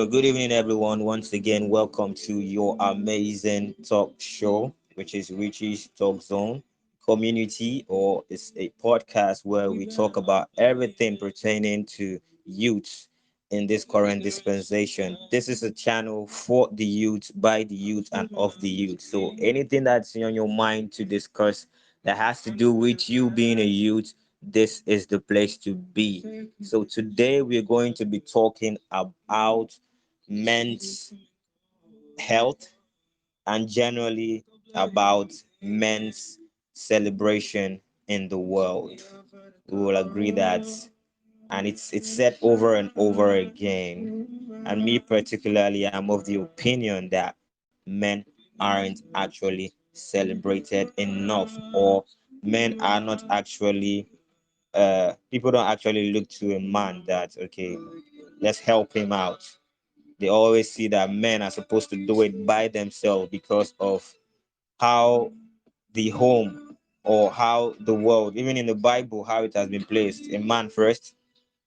Good evening, everyone. Once again, welcome to your amazing talk show, which is Richie's Talk Zone Community, or it's a podcast where we talk about everything pertaining to youth in this current dispensation. This is a channel for the youth, by the youth, and of the youth. So anything that's on your mind to discuss that has to do with you being a youth, this is the place to be. So today we're going to be talking about men's health and generally about men's celebration in the world. We will agree that, and it's said over and over again. And me particularly, I'm of the opinion that men aren't actually celebrated enough, or men are not actually people don't actually look to a man that, okay, let's help him out. They always see that men are supposed to do it by themselves because of how the home, or how the world, even in the Bible, how it has been placed. A man first,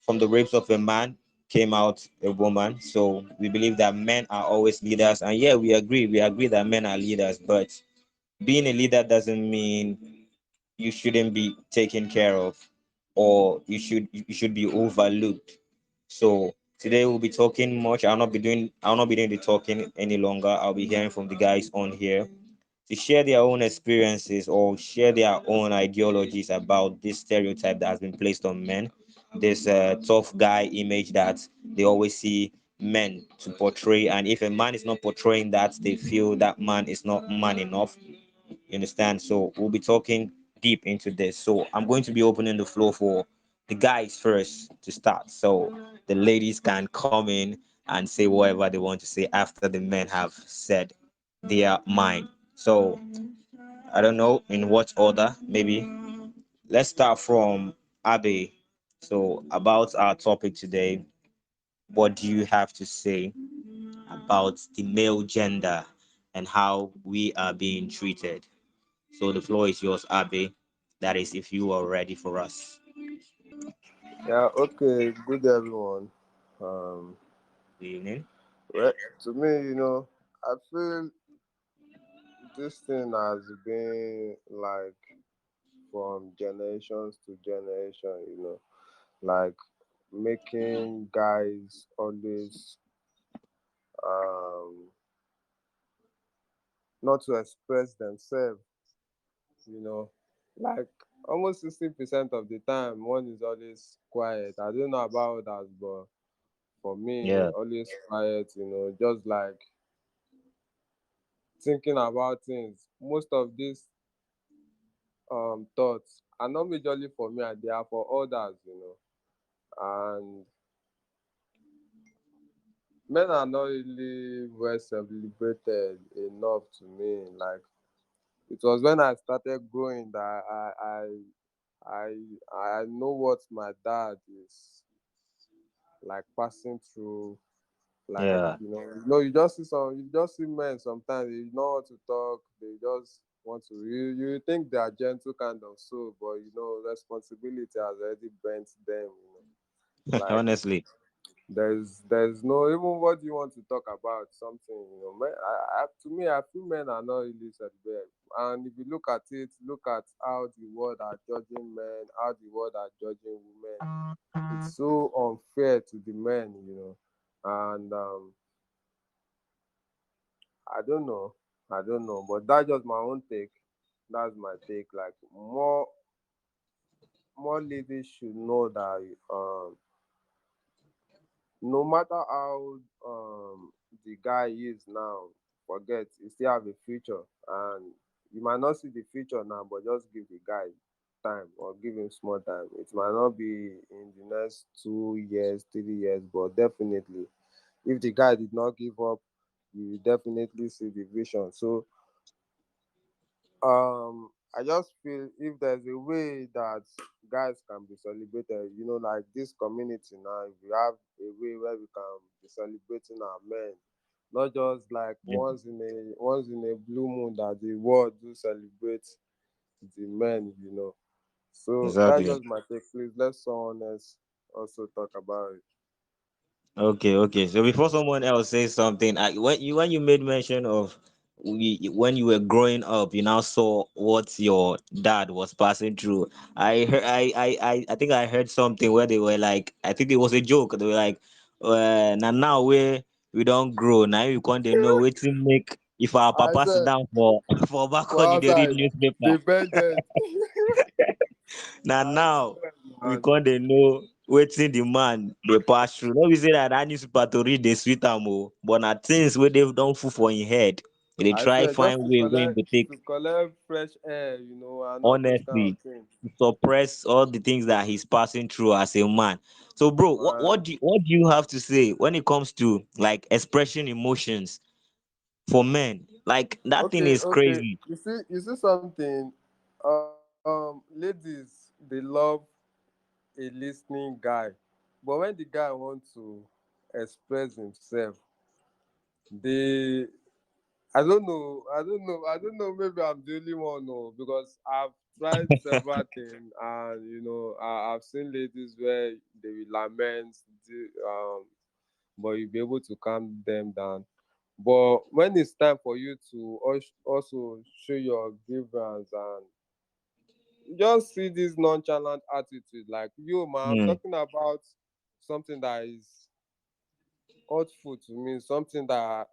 from the ribs of a man came out a woman. So we believe that men are always leaders. And yeah, we agree that men are leaders, but being a leader doesn't mean you shouldn't be taken care of, or you should be overlooked. So today we'll be talking much. I'll not be doing the talking any longer. I'll be hearing from the guys on here to share their own experiences or share their own ideologies about this stereotype that has been placed on men. This tough guy image that they always see men to portray, and if a man is not portraying that, they feel that man is not man enough. You understand? So we'll be talking deep into this. So I'm going to be opening the floor for the guys first to start. So the ladies can come in and say whatever they want to say after the men have said their mind. So I don't know in what order, maybe. Let's start from Abe. So about our topic today, what do you have to say about the male gender and how we are being treated? So the floor is yours, Abe. That is, if you are ready for us. Yeah, okay, good everyone. Um, Good evening. well, to me, I feel this thing has been like from generations to generation, like making guys always um not to express themselves, you know, like almost 60% of the time one is always quiet. I don't know about others, but for me, Yeah, always quiet, just like thinking about things. Most of these thoughts are not majorly for me, and they are for others, And men are not really well celebrated enough to me. Like it was when I started growing that I know what my dad is like passing through. Like yeah, you just see men sometimes they know how to talk. They just want to you think they are gentle kind of soul, but responsibility has already bent them. Like honestly. there's no even what do you want to talk about something. Men, to me I feel men are not really celebrated. And if you look at how the world are judging men, how the world are judging women. It's so unfair to the men. And I don't know, but that's just my own take. That's my take. Like more ladies should know that no matter how the guy is now, forget he still have a future, and you might not see the future now, but just give the guy time or give him small time. It might not be in the next 2 years, 3 years, but definitely if the guy did not give up, you will definitely see the vision. So I just feel if there's a way that guys can be celebrated, like this community now, if we have a way where we can be celebrating our men, not just like Yeah, once in a blue moon that the world do celebrate the men. So that's exactly. just my take. Please let someone else also talk about it. Okay, okay. So before someone else says something, when you made mention of when you were growing up, you now saw what your dad was passing through. I think I heard something where they were like, I think it was a joke. They were like, now we don't grow now. You can't they know what to make if our I papa sit said down for for for balcony they read outside, newspaper. they bended. Now I now swear, we man. can't they know wetin the man dey pass through. No be say that newspaper to read dey sweet am o, but na things wey dey don full for im head. He dey I try swear, find just way wey im go take to collect fresh air, and all those kind of honestly things, suppress all the things that he's passing through as a man. So bro, man. what do you have to say when it comes to like expressing emotions for men? Like that thing Okay, is okay. crazy. You see something. Ladies, they love a listening guy, but when the guy wants to express himself, they I don't know. Maybe I'm the only one, no, because I've tried several things, and I've seen ladies where they will lament, but you'll be able to calm them down. But when it's time for you to also show your grievance, and you just see this nonchalant attitude, like, yo, man, I'm Hmm. talking about something that is hurtful to me, something that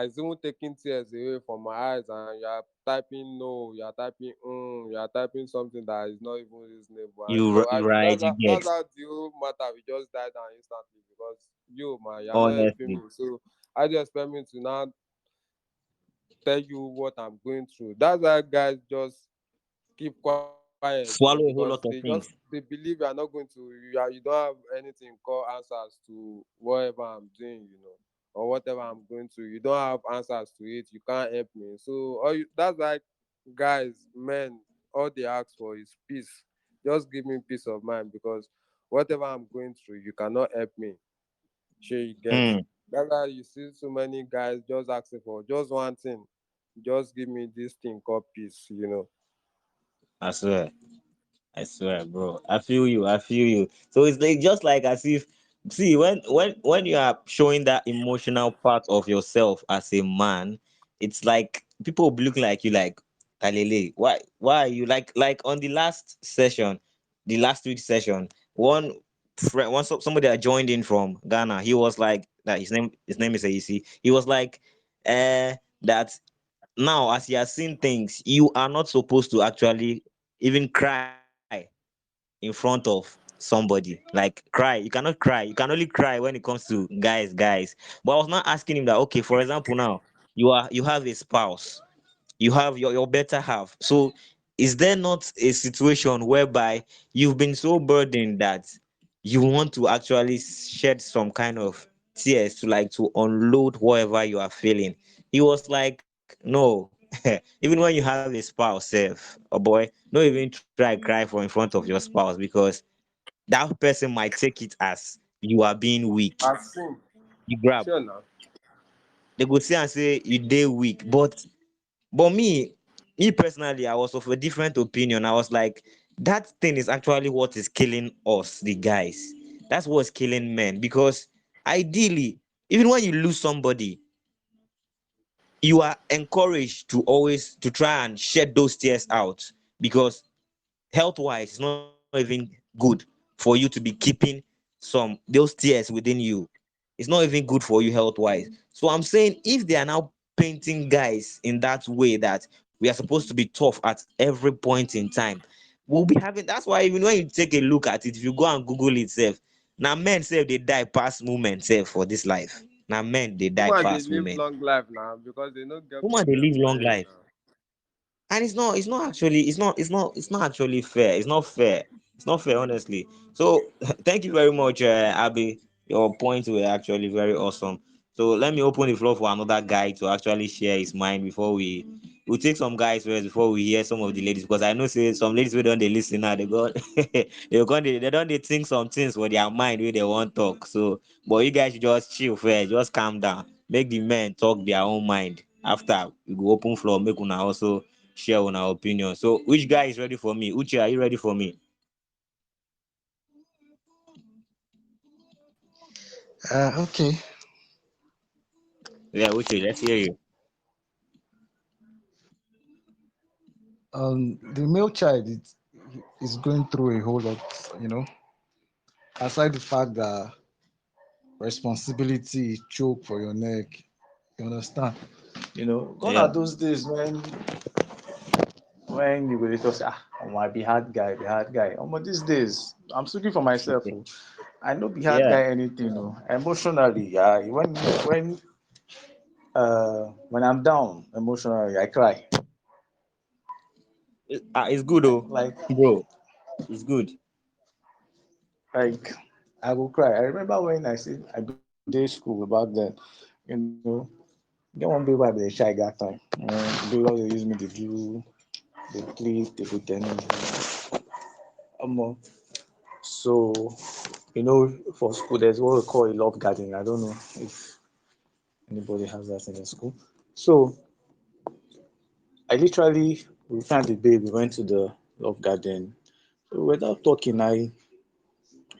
is even taking tears away from my eyes, and you are typing no, you are typing you are typing something that is not even reasonable, and Right, you that's get how the whole matter will just die down instantly, because you, man, you are not helping honestly me. So I just expect me to now tell you what I'm going through. That's why guys just keep quiet, because swallow a whole lot of they things. believe you are not going to, you don't have anything called answers to whatever I'm doing, or whatever I'm going through. You don't have answers to it. You can't help me. So that's like, guys, men, all they ask for is peace. Just give me peace of mind, because whatever I'm going through, you cannot help me. Sure, you get. Hmm. That's why you see so many guys just asking for just one thing. Just give me this thing called peace. I swear. I swear, bro. I feel you. I feel you. So it's like just like as if see when you are showing that emotional part of yourself as a man, it's like people will be looking like you like Talele. Why are you like on the last session, the last week session, one friend somebody that joined in from Ghana, he was like that his name is AC. He was like that now as you are seeing things, you are not supposed to actually even cry in front of somebody. Like cry, you cannot cry. You can only cry when it comes to guys. But I was not asking him that. Okay, for example, now you have a spouse, you have your better half. So is there not a situation whereby you've been so burdened that you want to actually shed some kind of tears to like to unload whatever you are feeling? He was like, no. Even when you have a spouse, self, oh boy, don't even try cry for in front of your spouse because that person might take it as you are being weak. I've seen. You grab. Sure now. They go see and say you dey weak. But me personally, I was of a different opinion. I was like, that thing is actually what is killing us, the guys. That's what's killing men. Because ideally, even when you lose somebody, you are encouraged to always to try and shed those tears out because health wise it's not even good for you to be keeping those tears within you. It's not even good for you health wise. So I'm saying if they are now painting guys in that way that we are supposed to be tough at every point in time, we'll be having that's why even when you take a look at it, if you go and google itself, now men say they die past women self for this life. Now men they die Woman, they past live women. long life now because they don't get Woman they live problem long married life. now. And it's not actually it's not actually fair. It's not fair. It's not fair, honestly. So thank you very much, Abby. Your points were actually very awesome. So let me open the floor for another guy to actually share his mind before we'll take some guys first before we hear some of the ladies, because I know say some ladies we don't they listen now, they got they don't they think some things for their mind where they want talk. So but you guys should just chill first, just calm down, make the men talk their own mind. After we go open floor, make una also share on our opinion. So which guy is ready for me? Uche, are you ready for me? Okay. Yeah, Uche, let's hear you. The male child is going through a whole lot, you know, aside the fact that responsibility choke for your neck. You understand? Gone Yeah. are those days when you go dey talk say, I be hard guy, be hard guy. These days, I'm speaking for myself. Oh. I no be hard Yeah. guy anything. Oh. Emotionally, yeah. When I'm down emotionally, I cry. It's good, though, Like bro. It's good. like I will cry. I remember when I be day school back then. You know, get one baby I be dey shy that time. They always use me to do the play table tennis. Um, so for school there's what we call a love garden. I don't know if anybody has that in the school. So I literally we found the babe, we went to the love garden. So without talking, I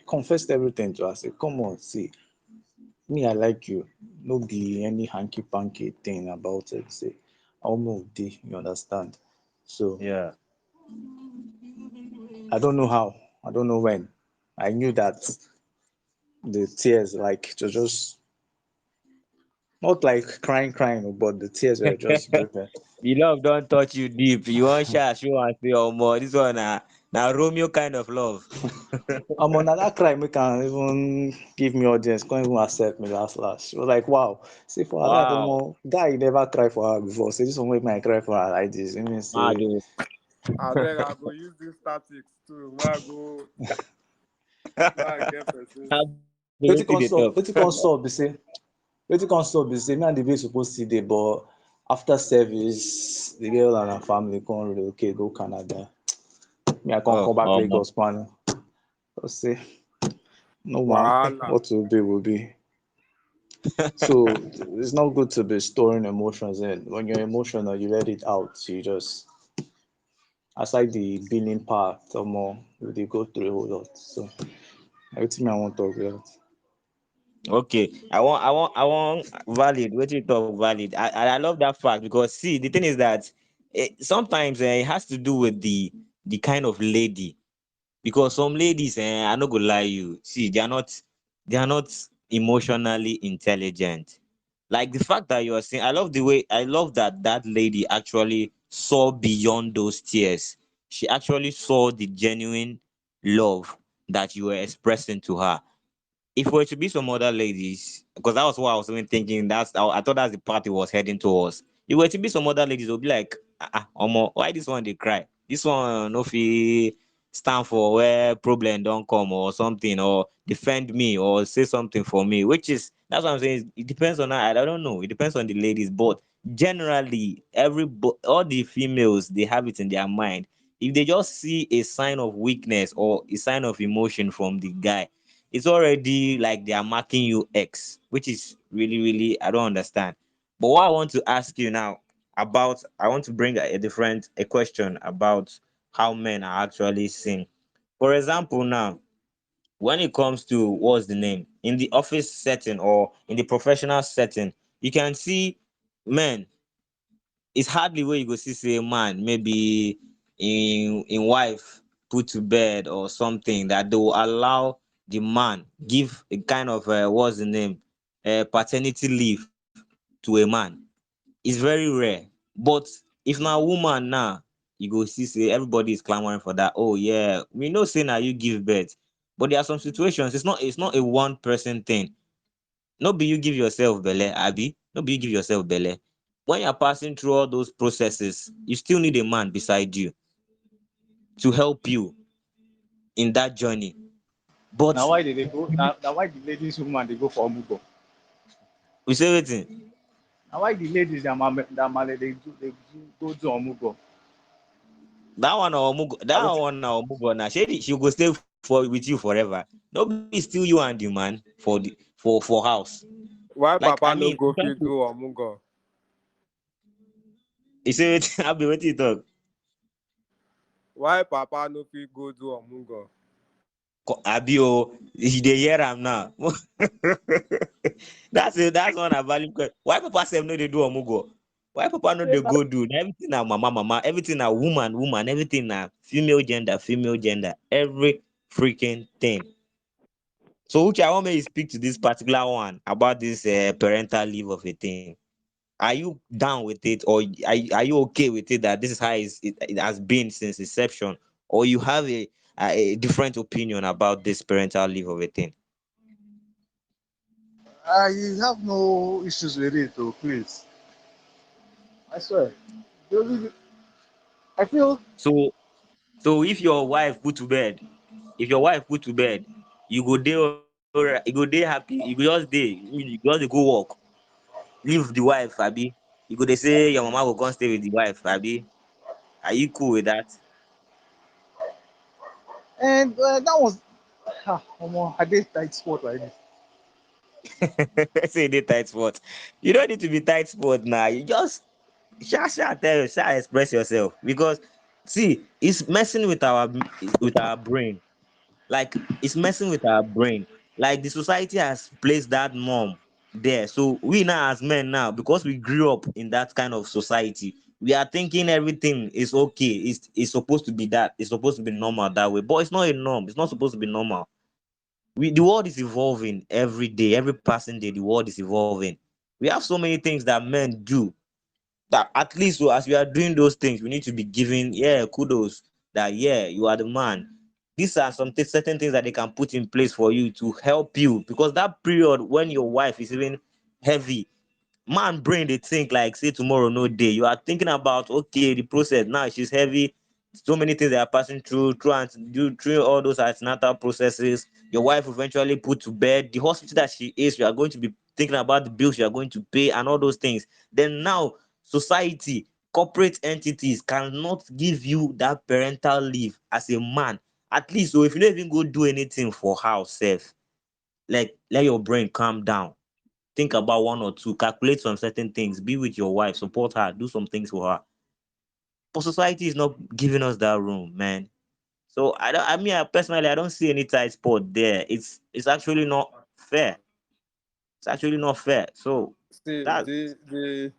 confessed everything to her. I said, come on, see, me, I like you. No be any hanky panky thing about it. Say, almost day, you understand? So Yeah. I don't know how, I don't know when. I knew that the tears, like, it was just not like crying, but the tears were just dripping. The love don't touch you deep. You want share, show and say, oh, more. This one, now Romeo kind of love. Now that cry make can even give me audience, can't even accept me last last. She was like, wow. See for her life, Wow. guy never cry for her before. Say this one make me cry for her like this. I mean Mad, say oh. Abeg, I go use this tactics too. Why I get person. How be wetin dey wetin talk? come stop, wetin come stop be say me and the babe supposed see dey, but after service, the girl and her family come relocate go Canada. Me, I can't Oh, come back um, Lagos, man. Just say, no man, Wahala. what will be will be. So it's not good to be storing emotions in. When you're emotional, you let it out. You just aside the billing part, some more they go through a whole lot. So everything I want to talk about. okay. I want valid. What you talk valid. I love that fact because see, the thing is that sometimes it has to do with the kind of lady. Because some ladies, I no go lie you, see, they are not emotionally intelligent. Like the fact that you are saying, I love that that lady actually saw beyond those tears. She actually saw the genuine love that you were expressing to her. If were to be some other ladies, because that was what I was even thinking. I thought that's the part it was heading towards. If were to be some other ladies, they'll be like, omo, why this one they cry? This one no fit stand for where problem don't come or something, or defend me or say something for me. Which is that's what I'm saying. It depends on her. I don't know. It depends on the ladies, but generally, all the females they have it in their mind. If they just see a sign of weakness or a sign of emotion from the guy, it's already like they are marking you X, which is really, really, I don't understand. But what I want to ask you now I want to bring a question about how men are actually seen. For example, now, when it comes to what's the name in the office setting or in the professional setting, you can see men. It's hardly where you go see say man maybe in wife put to bed or something that they will allow the man give a kind of what's the name paternity leave to a man. It's very rare. But if na woman now, you go see say everybody is clamoring for that. Oh yeah, we know say now you give birth, but there are some situations it's not a one person thing. No be you give yourself belle, abi? No be you give yourself belle. When you're passing through all those processes, you still need a man beside you to help you in that journey. Now But why did they go? Now why the ladies woman they go for Omugo? we say wetin? Now why the ladies they go to Omugo? That one na omugo na. Shey she go stay with you forever. No be still you and the man for house. Why Like I Papa no mean, go fit do Omugo? you say wetin abi wetin you talk? Why Papa no fit go do Omugo? Abio, they hear am now. That's one a valid question. Why papa say no they do omugo? Why papa no they go do? Na everything na mama, everything na woman, everything na female gender, every freaking thing. So Uche, I want me to speak to this particular one about this parental leave of a thing. Are you down with it, or are you okay with it that this is how it has been since inception, or you have a different opinion about this parental leave of a thing? I have no issues with it, oh, please. I swear. I feel So so if your wife put to bed, if your wife put to bed, you go dey alright, you go dey happy, you go just dey go work, leave the wife, abi. You go dey say your mama go come stay with the wife, abi. Are you cool with that? and that was I did tight spot like this. Say they tight spot. You don't need to be tight spot now. You just tell you, sha express yourself, because see, it's messing with our brain. Like it's messing with our brain. Like the society has placed that norm there. So we now as men now, because we grew up in that kind of society, we are thinking everything is okay. It's supposed to be that. It's supposed to be normal that way. But it's not a norm. It's not supposed to be normal. The world is evolving every day, every passing day. The world is evolving. We have so many things that men do that, at least, so as we are doing those things, we need to be giving, yeah, kudos, that yeah, you are the man. These are some certain things that they can put in place for you to help you, because that period when your wife is even heavy, man brain they think like say tomorrow no day. You are thinking about, okay, the process now, she's heavy, so many things they are passing through and through all those antenatal processes. Your wife eventually put to bed, the hospital that she is, you are going to be thinking about the bills you are going to pay and all those things. Then now society, corporate entities cannot give you that parental leave as a man, at least. So if you don't even go do anything for house self, like let your brain calm down, think about one or two, calculate some certain things, be with your wife, support her, do some things for her. But society is not giving us that room, man. So I personally, I don't see any tight spot there. It's actually not fair. It's actually not fair. So See, that the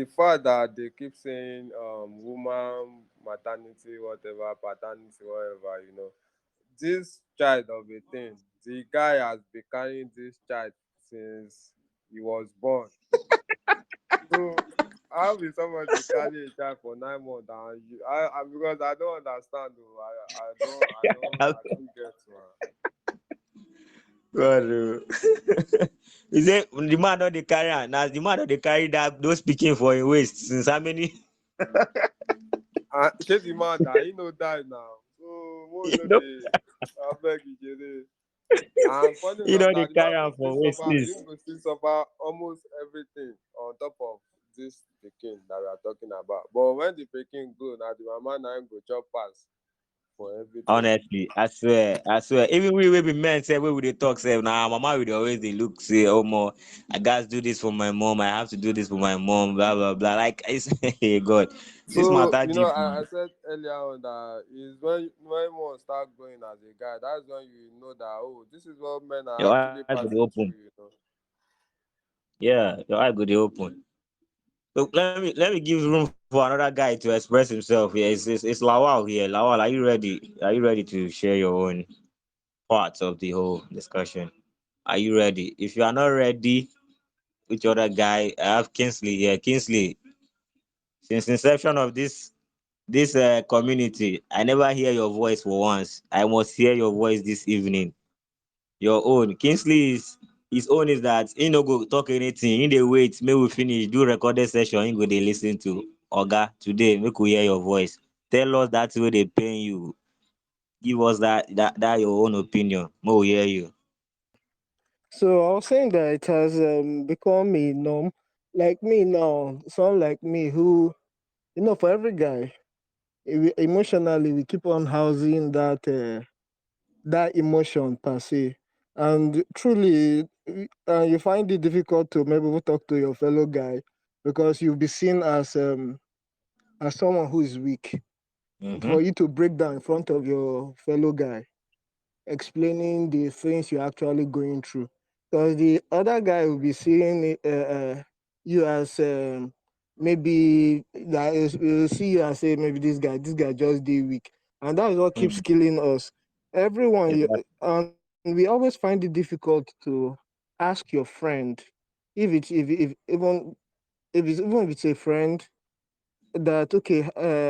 fact that they keep saying woman maternity whatever paternity whatever, this child of a thing, the guy has been carrying this child since he was born. So how will somebody carry a child for 9 months and because I don't understand though. I don't get one. God, is it the man don't they carry am? Now the man don't they carry that those speaking for him waist since how many? And shey the man die, he no die now. So mo you no know, dey abeg ijere. And funny you enough, know now they the man carry go am still for waist suffer, since. him go still suffer almost everything on top of this pikin that we are talking about. But when the pikin grow, now the mama na him go chop pass for everything. Honestly, I swear. Even we be men say we dey talk say nah, mama will always they look say, oh more, I gotta do this for my mom. I have to do this for my mom. Blah blah blah. Like it's hey God, this So matter deep, I man. said earlier on that is when one start growing as a guy, that's when you know that oh, this is what men are Your eye actually go dey passing open. through. Yeah, your eye go dey open. So let me give room for another guy to express himself. Yeah, it's Lawal here. Lawal, are you ready? Are you ready to share your own parts of the whole discussion? Are you ready? If you are not ready, which other guy? I have Kingsley here. Kingsley, since inception of this community, I never hear your voice for once. I must hear your voice this evening. Your own. Kingsley is his own is that he no go talk anything. In the wait, may we finish, do recorded session, he go they listen to. Oga, today, make we hear your voice. Tell us that way they paying you. Give us that your own opinion. May we hear you. So I was saying that it has become a norm. Like me now, someone like me who, for every guy, emotionally, we keep on housing that emotion per se, and truly, you find it difficult to maybe even talk to your fellow guy because you'll be seen as someone who is weak. Mm-hmm. For you to break down in front of your fellow guy, explaining the things you're actually going through. Because the other guy will be seeing you as maybe that is, will see you and say maybe this guy just did weak, and that is what keeps Mm. killing us. Everyone, Exactly. and we always find it difficult to ask your friend if it's a friend that okay,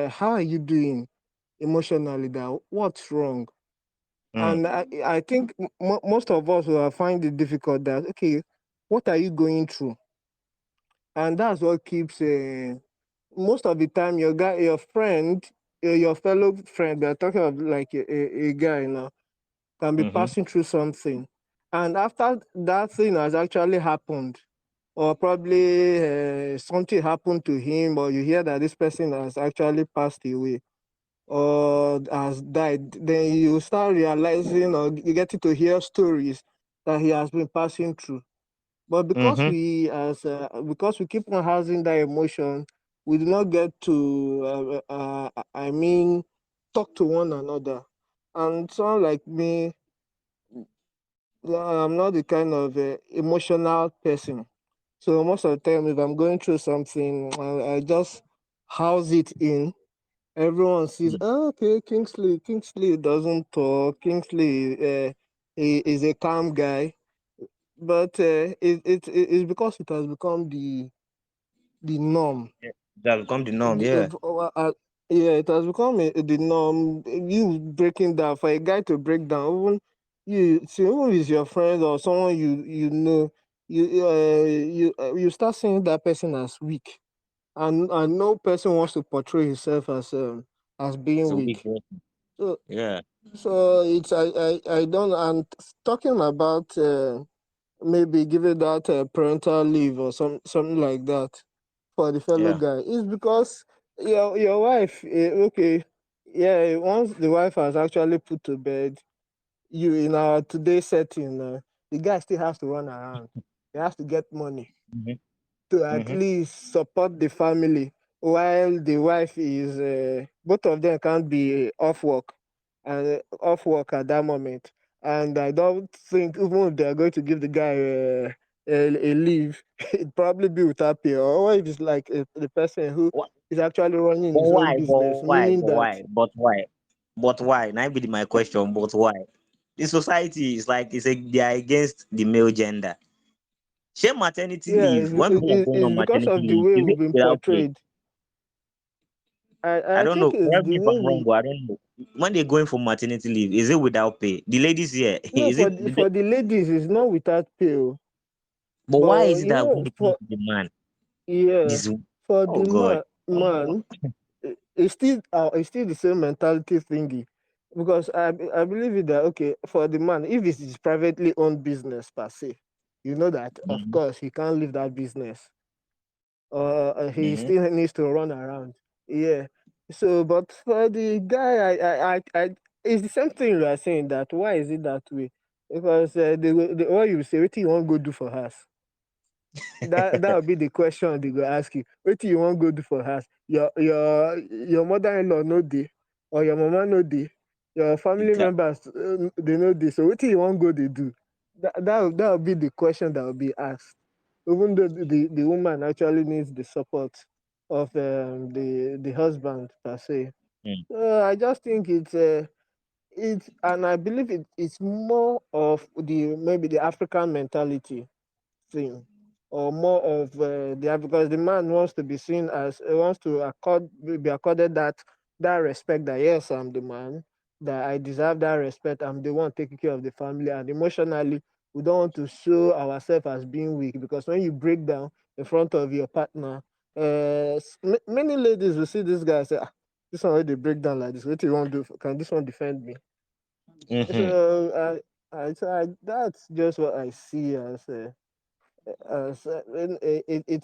how are you doing emotionally? That what's wrong? Mm. And I think most of us will find it difficult that okay, what are you going through? And that's what keeps most of the time your friend, your fellow friend, we're talking about like a guy, can be Mm-hmm. passing through something, and after that thing has actually happened, or probably something happened to him, or you hear that this person has actually passed away or has died, then you start realizing or you get to hear stories that he has been passing through. But Mm-hmm. because we keep on housing that emotion, we do not get to I mean talk to one another. And someone like me, I'm not the kind of emotional person. So most of the time, if I'm going through something, I just house it in. Everyone sees, Mm. oh, okay, Kingsley doesn't talk. Kingsley he is a calm guy, but it's because it has become the norm. Yeah. That become the norm. The, Yeah. yeah, it has become the norm. You breaking down for a guy to break down, even you see, even with your friend or someone you know, you start seeing that person as weak, and no person wants to portray himself as being So weak. weak. So Yeah. so it's I don't. And talking about maybe giving that parental leave or something like that for the fellow Yeah. guy is because your wife, okay, yeah, once the wife has actually put to bed, you in our today's setting, the guy still has to run around. He has to get money Mm-hmm. to at Mm-hmm. least support the family while the wife is both of them can't be off work and off work at that moment. And I don't think even if they're going to give the guy a leave, it probably be without pay, or if it's like the person who What? is actually running But his own why? But business, why? meaning But that why? But why? But why? Now be my question. But why? The society is like they are against the male gender. Share maternity yeah, leave. When people are going it's on because maternity of the leave, way is we've it been without pay? portrayed. I I don't think know. it's Correct the me if way I'm wrong, we but I don't know. When they're going for maternity leave, is it without pay? The ladies here, no is for it? for the ladies it's not without pay. Oh. But why But is it that when it comes for to the man, yeah, this? for Oh the God. man, it's still the same mentality thingy, because I believe it that okay, for the man, if it's his privately owned business per se, you know that of Mm-hmm. course he can't leave that business, or he Mm-hmm. still needs to run around. Yeah. So, but for the guy, it's the same thing you are saying. That why is it that way? Because the what you say, what you want go do for us? That would be the question they go ask you. What do you want go do for house? Your mother-in-law no dey, or your mama no dey, your family Exactly. members they no dey. So what do you want go they do? That would be the question that will be asked. Even though the woman actually needs the support of the husband per se. Mm. I just think it's and I believe it's more of the maybe the African mentality thing, or more of the, because the man wants to be seen as wants to be accorded that respect, that yes, I'm the man, that I deserve that respect, I'm the one taking care of the family. And emotionally, we don't want to show ourselves as being weak, because when you break down in front of your partner, many ladies will see this guy and say, ah, this one wey dey break down like this, what you want to do, can this one defend me? Mm-hmm. So that's just what I see it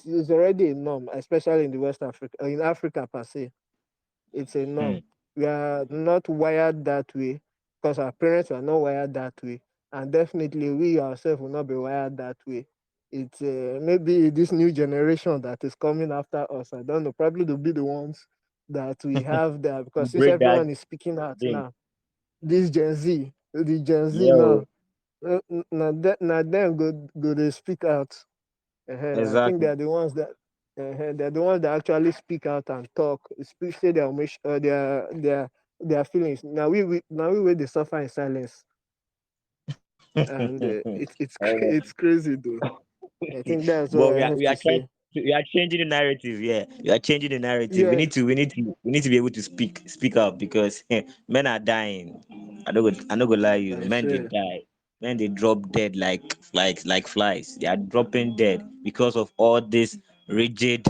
is already a norm, especially in the West Africa, in Africa per se. It's a Mm. norm. We are not wired that way because our parents are not wired that way, and definitely we ourselves will not be wired that way. It's maybe this new generation that is coming after us. I don't know. Probably they'll be the ones that we have there, because since Break that everyone is speaking out thing. now, this Gen Z. the Gen Z Yo, now. Now them go they speak out. I think exactly. they're the ones that actually speak out and talk, speak, say their their feelings. Now we wait they suffer in silence, and Oh, it's crazy though. I think that's but what I have we to are trying say. we are changing the narrative. Yeah, we are changing the narrative. Yeah, We need to be able to speak up because men are dying. I don't go lie you. I Men they swear. die. Men they drop dead like flies. They are dropping dead because of all these rigid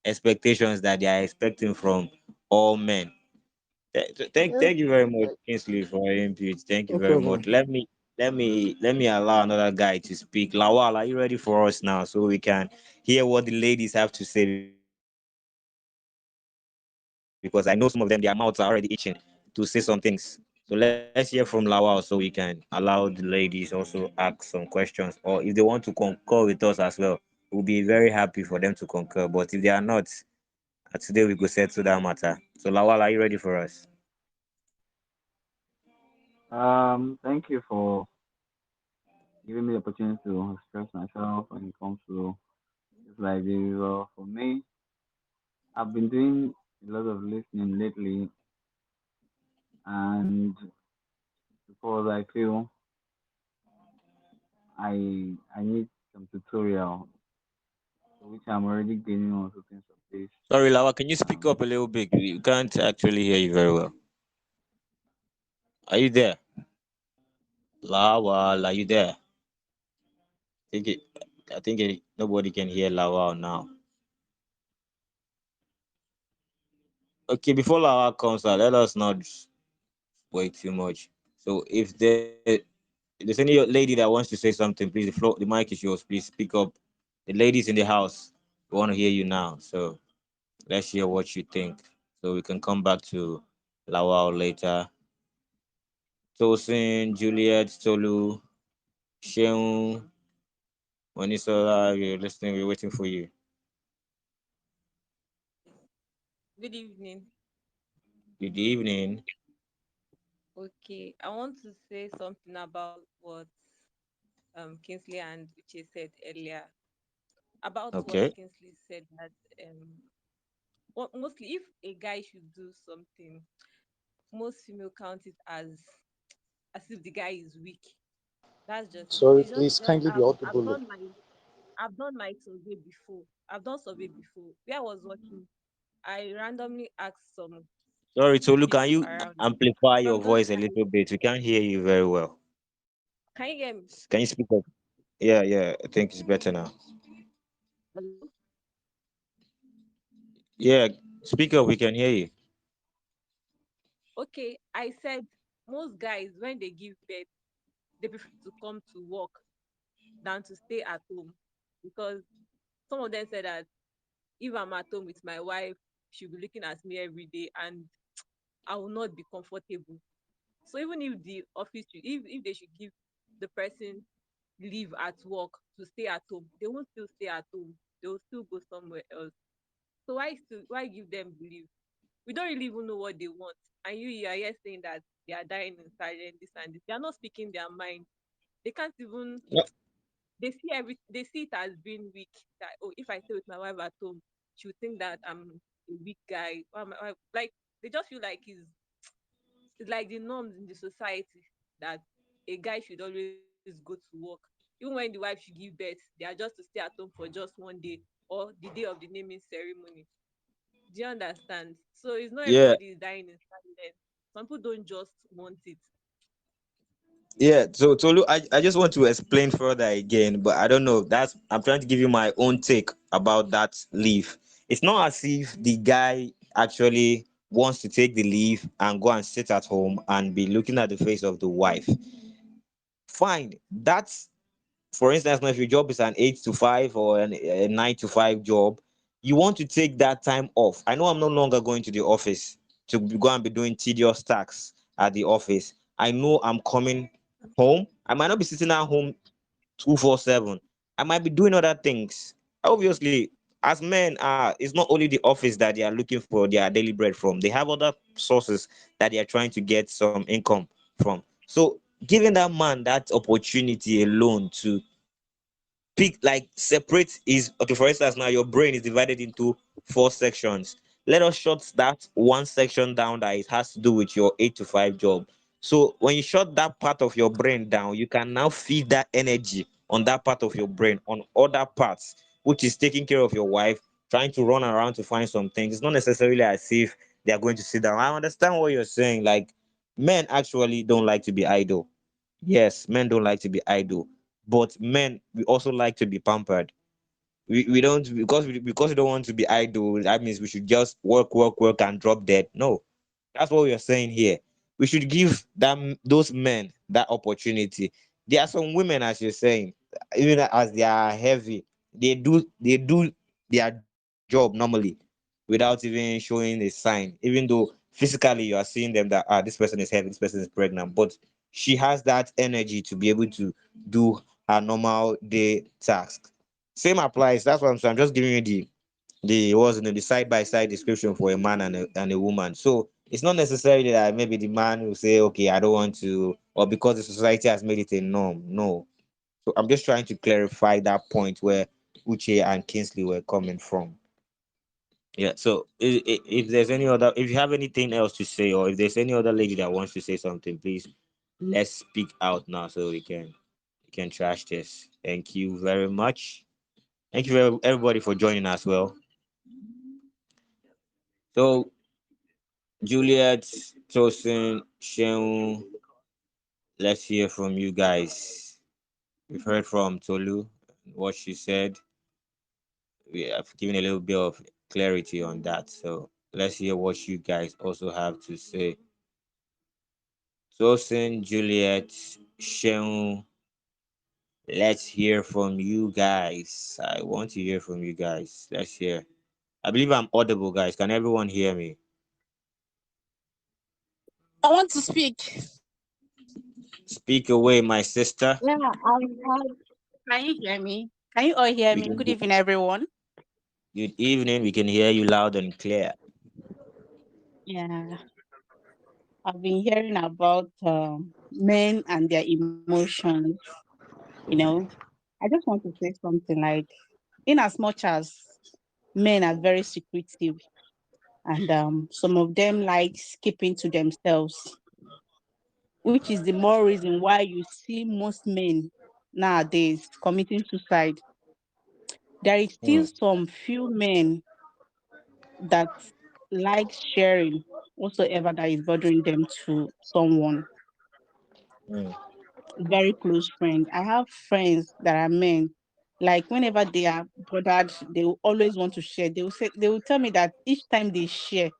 expectations that they are expecting from all men. Yeah, Thank you very much, Kingsley, for your input. Thank you no very problem. much. Let me allow another guy to speak. Lawal, are you ready for us now so we can hear what the ladies have to say? Because I know some of them, their mouths are already itching to say some things. So let's hear from Lawal so we can allow the ladies also ask some questions, or if they want to concur with us as well, we'll be very happy for them to concur. But if they are not, today we go settle that matter. So Lawal, are you ready for us? Thank you for giving me the opportunity to express myself when it comes to this like this. For me, I've been doing a lot of listening lately, and because I feel I need some tutorial, so which I'm already gaining on certain of this. Sorry, Lawal, can you speak Um, up a little bit? We can't actually hear you very well. Are you there? Lawal, are you there? think it, nobody can hear Lawal now. Okay, before Lawal comes out, let us not wait too much. So if there's any lady that wants to say something, please the mic is yours. Please speak up. The ladies in the house, we want to hear you now. So let's hear what you think. So we can come back to Lawal later. Tosin, Juliet, Tolu, Sheung, Monisola, you're listening. We're waiting for you. Good evening. Good evening. Okay, I want to say something about what Kingsley and Uche said earlier. About what Okay. Kingsley said that mostly if a guy should do something, most female count it as if the guy is weak. That's just it. Sorry, They just please kindly be I've audible. done my survey before. I've done survey before. Where I was working, I randomly asked some Sorry, Tolu, can people you around. amplify your From those voice a guys, little bit? We can't hear you very well. can you hear me? Can you speak up? Yeah, yeah. I think it's better now. Hello? Yeah, speak up. We can hear you. Okay, I said most guys when they give birth, they prefer to come to work than to stay at home because some of them said that if I'm at home with my wife, she'll be looking at me every day and I will not be comfortable. So even if the office if they should give the person leave at work to stay at home, they won't still stay at home. They will still go somewhere else. So why give them leave? We don't really even know what they want. And you are here saying that they are dying in silence, this and this. They are not speaking their mind. They can't even No, they see it as being weak. That oh, if I stay with my wife at home, she would think that I'm a weak guy. Like they just feel like it's like the norms in the society that a guy should always go to work. Even when the wife should give birth, they are just to stay at home for just one day or the day of the naming ceremony. Do you understand? So it's not yeah, everybody is dying in silence. Some people don't just want it. yeah. So Tolu, I just want to explain further again, but I don't know. I'm trying to give you my own take about that leave. It's not as if the guy actually wants to take the leave and go and sit at home and be looking at the face of the wife. Fine, that's for instance, now if your job is an 8 to 5 or a 9 to 5 job, you want to take that time off. I know I'm no longer going to the office to go and be doing tedious tasks at the office. I know I'm coming home. I might not be sitting at home 247. I might be doing other things. Obviously, as men are, it's not only the office that they are looking for their daily bread from. They have other sources that they are trying to get some income from. So giving that man that opportunity alone to pick, like separate is okay. For instance, now your brain is divided into four sections. Let us shut that one section down that it has to do with your 8 to 5 job. So when you shut that part of your brain down, you can now feed that energy on that part of your brain on other parts, which is taking care of your wife, trying to run around to find some things. It's not necessarily as if they are going to sit down. I understand what you're saying. Like, men actually don't like to be idle. Yes, men don't like to be idle, but men, we also like to be pampered. We don't, because we don't want to be idle. That means we should just work, work, work, and drop dead. No, that's what we are saying here. We should give them, those men, that opportunity. There are some women, as you're saying, even as they are heavy, they do their job normally without even showing a sign. Even though physically you are seeing them that, this person is heavy, this person is pregnant, but she has that energy to be able to do her normal day task. Same applies. That's what I'm saying. I'm just giving you the side by side description for a man and a woman. So it's not necessarily that maybe the man will say, okay, I don't want to, or because the society has made it a norm. No. So I'm just trying to clarify that point where Uche and Kingsley were coming from. Yeah. So if there's any other, if you have anything else to say, or if there's any other lady that wants to say something, please let's speak out now so we can trash this. Thank you very much. Thank you everybody for joining as well. So Juliet, Tosin, Sheun, let's hear from you guys. We've heard from Tolu, what she said. We have given a little bit of clarity on that. So let's hear what you guys also have to say. Tosin, Juliet, Sheun, let's hear from you guys. I want to hear from you guys. Let's hear. I believe I'm audible, guys. Can everyone hear me? I want to speak. Speak away, my sister. Yeah, can you hear me? Can you all hear We me? can. Good evening, everyone. Good evening. We can hear you loud and clear. Yeah, I've been hearing about men and their emotions. You know, I just want to say something like, in as much as men are very secretive and some of them like keeping to themselves, which is the more reason why you see most men nowadays committing suicide. There is Hmm, still some few men that like sharing whatsoever that is bothering them to someone, hmm, very close friend. I have friends that are men. Like whenever they are bothered, they will always want to share. They will tell me that each time they share,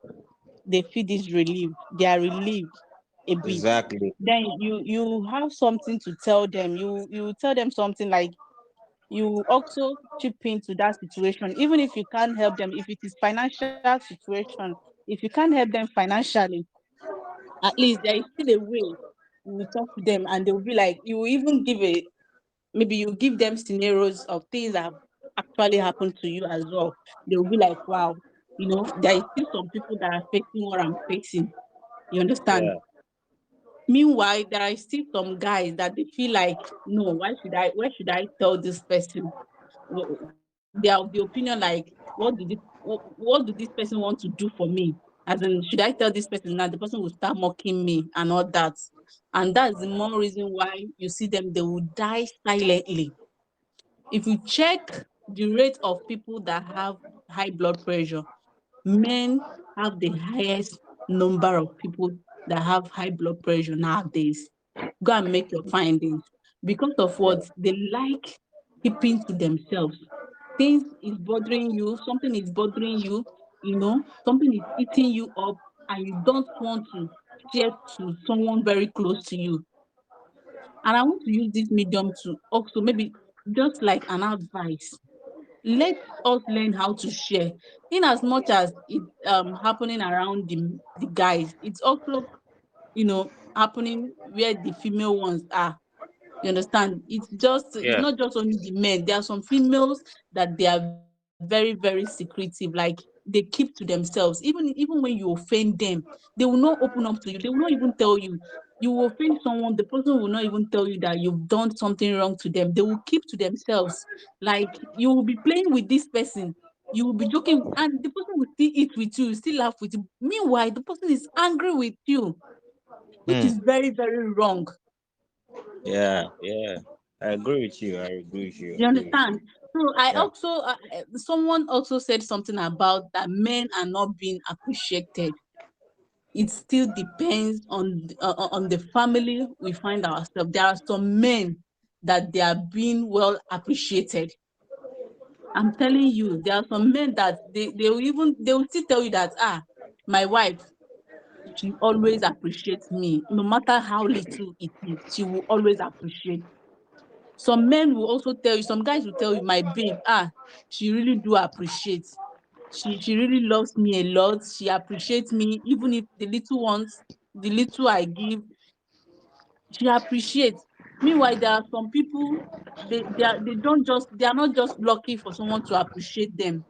they feel this relief. They are relieved a bit. exactly. Then you have something to tell them. You tell them something like you also chip into that situation, even if you can't help them, if it is financial situation, if you can't help them financially, at least there is still a way you will talk to them and they will be like, you will even give a, maybe you give them scenarios of things that have actually happened to you as well. They will be like, wow, there is still some people that are facing what I'm facing. You understand? Yeah. Meanwhile, there are still some guys that they feel like, no, why should I tell this person? They are of the opinion like, what do this person want to do for me? As in, should I tell this person now? The person will start mocking me and all that. And that's the more reason why you see them, they will die silently. If you check the rate of people that have high blood pressure, men have the highest number of people that have high blood pressure nowadays. Go and make your findings. Because of Yeah. what they like keeping to themselves. Things is bothering you, something is bothering you, something is eating you up, and you don't want to share to someone very close to you. And I want to use this medium to also maybe just like an advice. Let us learn how to share. In as much as it's happening around the guys, it's also happening where the female ones are. You understand? It's Yeah. not just only the men. There are some females that they are very, very secretive. Like they keep to themselves. Even when you offend them, they will not open up to you. They will not even tell you. You will offend someone, the person will not even tell you that you've done something wrong to them. They will keep to themselves. Like you will be playing with this person, you will be joking, and the person will still eat with you, still laugh with you. Meanwhile, the person is angry with you, which Hmm. is very, very wrong. Yeah, yeah. I agree with you. I agree with you. I You agree with understand? you. So I Yeah. also, someone also said something about that men are not being appreciated. It still depends on the family we find ourselves. There are some men that they are being well appreciated. I'm telling you, there are some men that they will still tell you that my wife, she always appreciates me, no matter how little it is, she will always appreciate. Some men will also tell you, some guys will tell you, my babe, she really do appreciate. She really loves me a lot. She appreciates me, even if the little ones, the little I give, she appreciates. Meanwhile, there are some people, they are not just lucky for someone to appreciate them.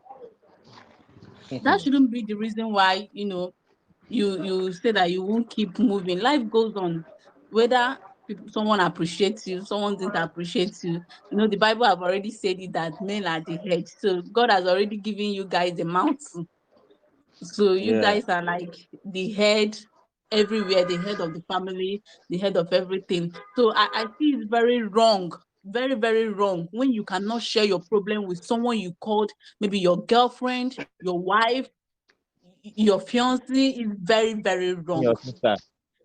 That shouldn't be the reason why, you say that you won't keep moving. Life goes on. Whether someone appreciates you, someone didn't appreciate you. The Bible have already said it that men are the head. So God has already given you guys the mountain. So you Yeah. guys are like the head everywhere, the head of the family, the head of everything. So I see it's very wrong, very, very wrong when you cannot share your problem with someone you called, maybe your girlfriend, your wife, your fiance. Is very, very wrong. Your sister.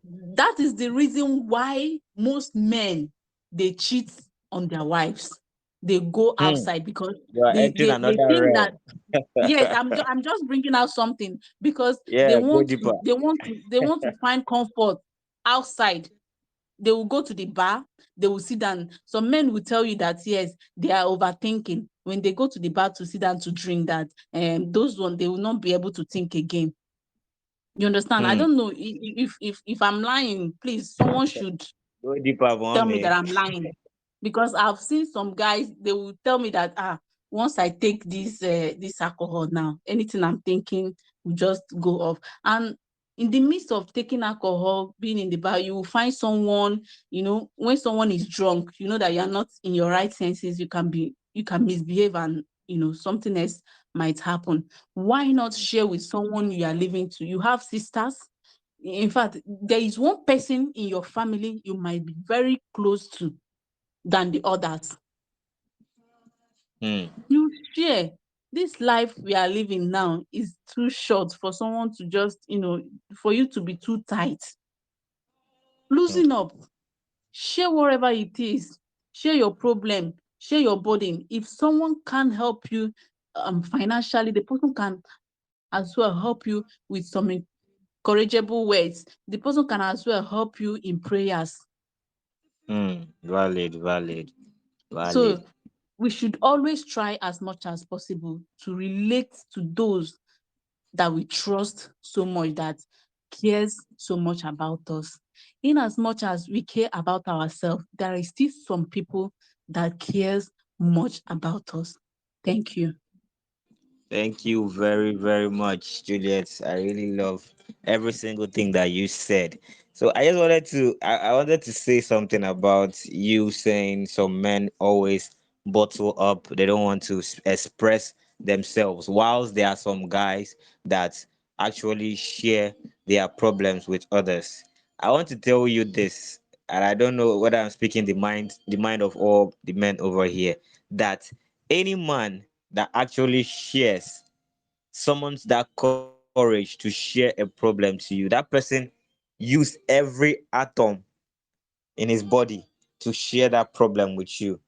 That is the reason why most men, they cheat on their wives. They go Hmm. outside because You are entering they another think that, realm. yes, I'm just bringing out something because they Yeah, go want deeper. to they want to they want to find comfort outside. They will go to the bar, they will sit down. Some men will tell you that yes, they are overthinking. When they go to the bar to sit down to drink, that those ones, they will not be able to think again. You understand? I Hmm. don't know if I'm lying. Please, someone should Go deeper, tell me that mommy. I'm lying, because I've seen some guys, they will tell me that once I take this alcohol now, anything I'm thinking will just go off. And in the midst of taking alcohol, being in the bar, you will find someone, when someone is drunk, you know that you're not in your right senses, you can misbehave, and something else might happen. Why not share with someone you are living to? You have sisters. In fact, there is one person in your family you might be very close to than the others. Hmm. You share. This life we are living now is too short for someone to just, for you to be too tight. Loosen up, share whatever it is, share your problem, share your burden. If someone can help you financially, the person can as well help you with some encourageable words. The person can as well help you in prayers. Hmm. Valid, valid, So valid. we should always try as much as possible to relate to those that we trust so much, that cares so much about us. In as much as we care about ourselves, there is still some people that cares much about us. Thank you. Thank you very, very much, Juliet. I really love every single thing that you said. So I just wanted to I wanted to say something about you saying some men always bottle up. They don't want to express themselves. Whilst there are some guys that actually share their problems with others. I want to tell you this, and I don't know whether I'm speaking the mind of all the men over here, that any man that actually shares summons that courage to share a problem to you, that person use every atom in his body to share that problem with you.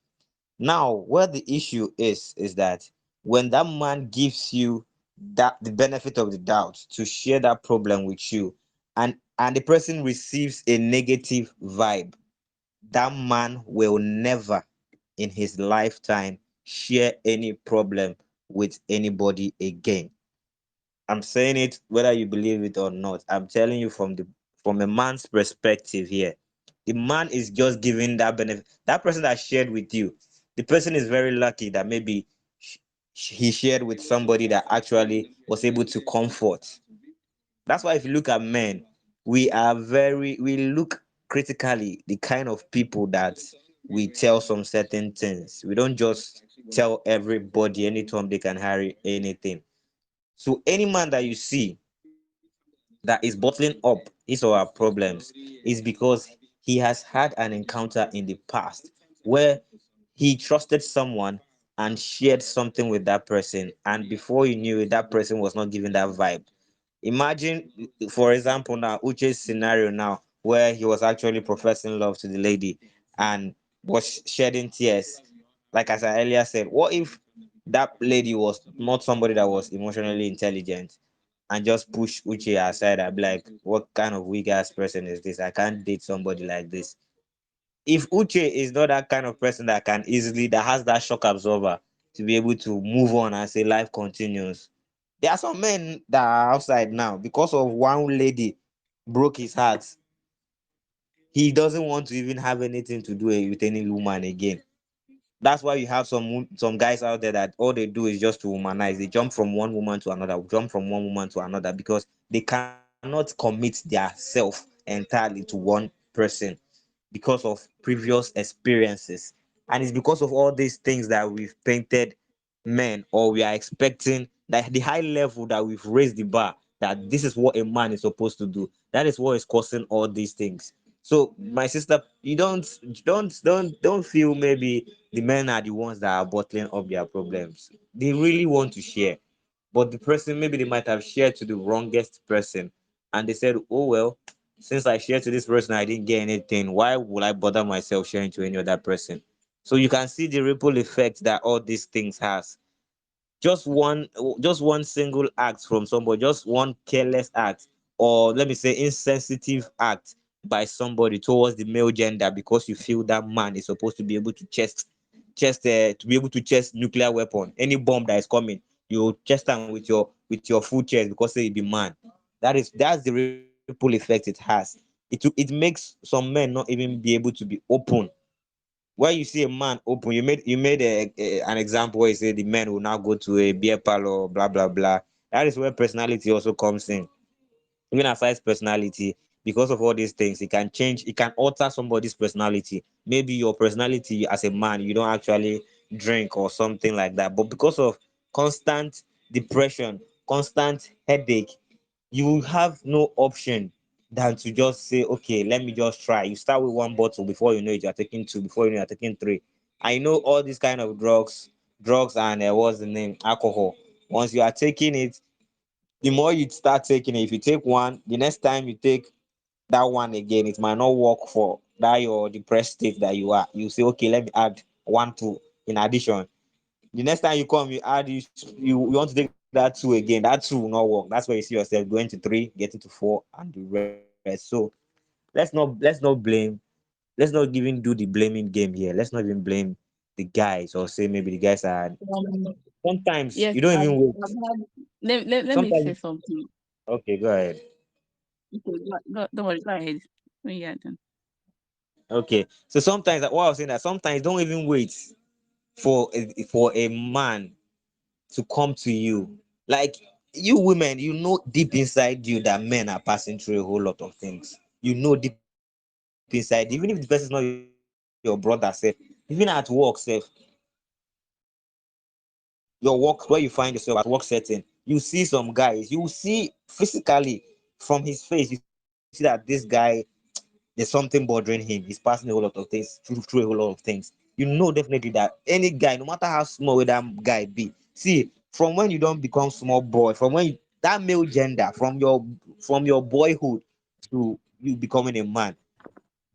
Now where the issue is that when that man gives you that the benefit of the doubt to share that problem with you, and the person receives a negative vibe, that man will never in his lifetime share any problem with anybody again. I'm saying it whether you believe it or not. I'm telling you from a man's perspective here. The man is just giving that benefit. That person that shared with you, the person is very lucky that maybe he shared with somebody that actually was able to comfort. That's why if you look at men, we look critically the kind of people that we tell some certain things. We don't just tell everybody anytime they can hurry anything. So any man that you see that is bottling up his or her problems is because he has had an encounter in the past where he trusted someone and shared something with that person, and before you knew it, that person was not giving that vibe. Imagine, for example, now Uche's scenario now, where he was actually professing love to the lady and was shedding tears. Like as I earlier said, what if that lady was not somebody that was emotionally intelligent and just push Uche aside and be like, what kind of weak ass person is this? I can't date somebody like this. If Uche is not that kind of person that can easily, that has that shock absorber to be able to move on and say life continues, there are some men that are outside now because of one lady broke his heart. He doesn't want to even have anything to do with any woman again. That's why you have some guys out there that all they do is just to womanize. They jump from one woman to another, jump from one woman to another because they cannot commit their self entirely to one person because of previous experiences. And it's because of all these things that we've painted men, or we are expecting that the high level that we've raised the bar, that this is what a man is supposed to do. That is what is causing all these things. So my sister, you don't feel maybe the men are the ones that are bottling up their problems. They really want to share, but the person, maybe they might have shared to the wrongest person, and they said, oh well, since I shared to this person I didn't get anything, why would I bother myself sharing to any other person? So you can see the ripple effect that all these things has. Just one single act from somebody, just one careless act, or let me say insensitive act by somebody towards the male gender, because you feel that man is supposed to be able to to be able to chest nuclear weapon, any bomb that is coming, you chest them with your full chest because say you be man. That's the ripple effect it has. It makes some men not even be able to be open. Where you see a man open, you made an example where you say the men will now go to a beer parlor, blah blah blah. That is where personality also comes in. Even aside personality, because of all these things, it can alter somebody's personality. Maybe your personality as a man, you don't actually drink or something like that, but because of constant depression, constant headache, you have no option than to just say, okay, let me just try. You start with one bottle, before you know it, you're taking two, before you know, you're taking three. I know all these kind of drugs and what's the name, alcohol. Once you are taking it, the more you start taking it, if you take one, the next time you take that one again, it might not work for that your depressed state that you are. You say, okay, let me add one, two in addition. The next time you come, you add, you want to take that two again. That two will not work. That's where you see yourself going to three, getting to four, and the rest. So let's not let's not even do the blaming game here. Let's not even blame the guys or say maybe the guys are. Um, Sometimes yes, you don't even wait. I've had, let me say Sometimes, something. okay, go ahead. Okay, don't worry, go ahead. When you're done. Okay, so sometimes what I was saying, that sometimes don't even wait for a man to come to you. Like, you women, you know deep inside you that men are passing through a whole lot of things. You know deep inside, even if the person is not your brother, self, even at work, self, your work where you find yourself at work setting, you see some guys, you see physically from his face, you see that this guy, there's something bothering him. He's passing a whole lot of things through a whole lot of things. You know definitely that any guy, no matter how small that guy be, see, from when you don't become small boy, from when that male gender, from your boyhood to you becoming a man,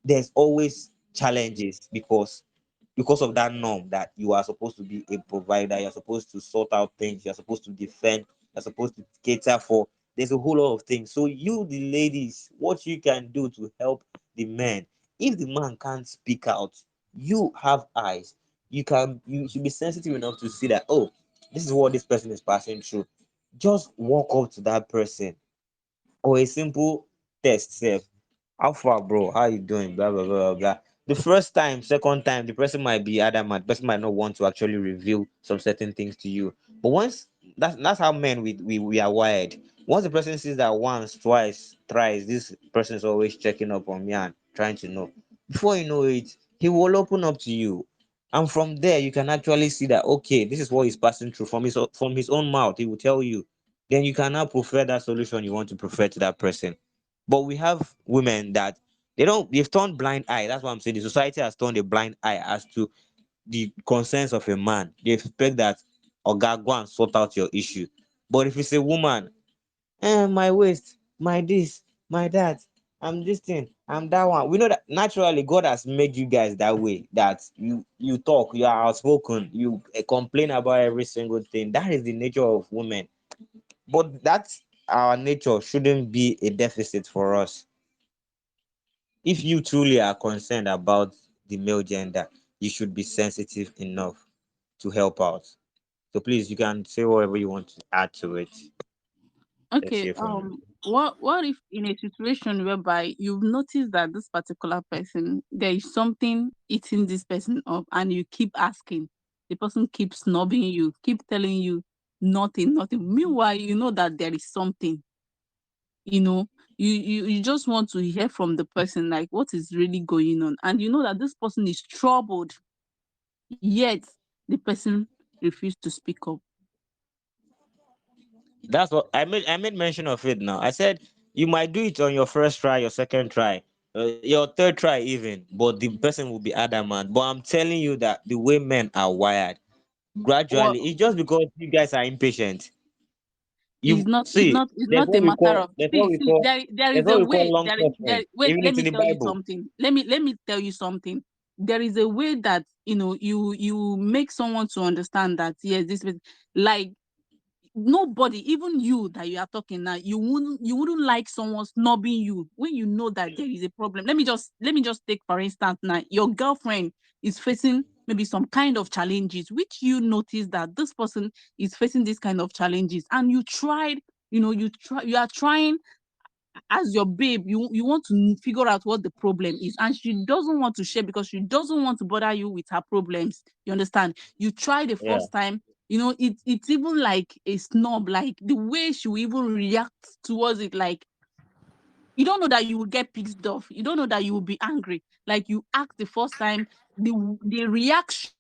there's always challenges because of that norm that you are supposed to be a provider, you're supposed to sort out things, you're supposed to defend, you're supposed to cater for. There's a whole lot of things. So you, the ladies, what you can do to help the men, if the man can't speak out, you have eyes. You should be sensitive enough to see that, oh, this is what this person is passing through. Just walk up to that person, or a simple test self. How far, bro? How you doing? Blah blah blah blah blah. The first time, second time, the person might be adamant. The person might not want to actually reveal some certain things to you. But once that's how men we are wired. Once the person sees that once, twice, thrice, this person is always checking up on me, and trying to know. Before you know it, he will open up to you. And from there, you can actually see that okay, this is what he's passing through from his own mouth. He will tell you. Then you can now prefer that solution you want to prefer to that person. But we have women that they've turned blind eye. That's what I'm saying. The society has turned a blind eye as to the concerns of a man. They expect that Oga, go and sort out your issue. But if it's a woman, my waist, my this, my that, I'm this thing, I'm that one. We know that naturally God has made you guys that way. That you talk, you are outspoken, you complain about every single thing. That is the nature of women. But that's our nature shouldn't be a deficit for us. If you truly are concerned about the male gender, you should be sensitive enough to help out. So please, you can say whatever you want to add to it. Let's Okay, hear from you. what if in a situation whereby you've noticed that this particular person, there is something eating this person up, and you keep asking, the person keeps snubbing you, keep telling you nothing, nothing. Meanwhile, you know that there is something, you know, you just want to hear from the person, like what is really going on, and you know that this person is troubled, yet the person refused to speak up. That's what I made mention of it now. I said you might do it on your first try, your second try, your third try even, but the person will be adamant. But I'm telling you that the way men are wired, Well, gradually, it's just because you guys are impatient. it's You not it's see, not it's not a matter of, there there's is what a we call way, long there suffering, wait, even let it in me the tell you Bible. something, let me tell you something. There is a way that, you make someone to understand that yes, like, nobody, even you that you are talking now, you wouldn't like someone snubbing you when you know that there is a problem. Let me just take for instance now, your girlfriend is facing maybe some kind of challenges, which you notice that this person is facing this kind of challenges, and you tried, you are trying as your babe, you want to figure out what the problem is, and she doesn't want to share because she doesn't want to bother you with her problems. You understand? You try the Yeah, first time, it's even like a snob, like the way she will even react towards it, like you don't know that you will get pissed off. You don't know that you will be angry. Like you act the first time, the reaction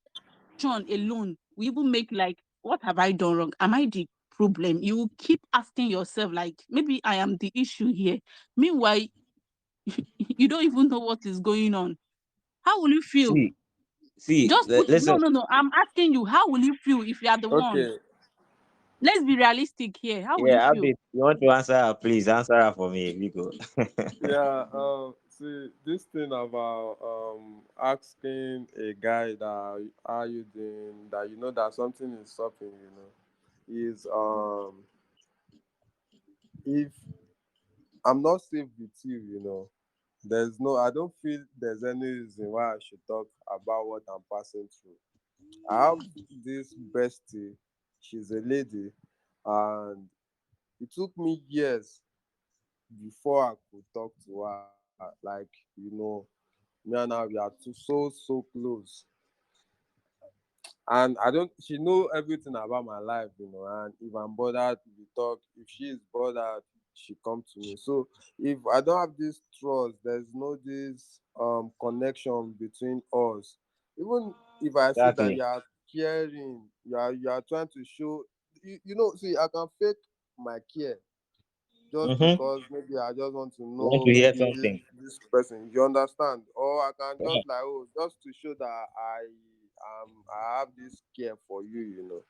alone will even make like, what have I done wrong? Am I the problem? You will keep asking yourself, like, maybe I am the issue here. Meanwhile, you don't even know what is going on. How will you feel? see, see, Just put, no, listen. no, no. I'm asking you, how will you feel if you are the one? Okay. Let's be realistic here. How will you Yeah, feel? Abby, you want to answer her? Please answer her for me, Vigo. Yeah, see this thing about asking a guy that how you doing, that you know that something is stopping, is if I'm not safe with you, there's no I don't feel there's any reason why I should talk about what I'm passing through. I have this bestie, she's a lady, and it took me years before I could talk to her. Like, me and her, we are so close. And I don't she know everything about my life, and if I'm bothered, we talk. If she is bothered, she come to me. So if I don't have this trust, there's no this connection between us. Even if I see that Exactly. you are caring, you are trying to show, see, I can fake my care just Mm-hmm. because maybe I just want to You want know to hear maybe this something? this person. You understand? Or I can Yeah. just like, oh, just to show that I have this care for you,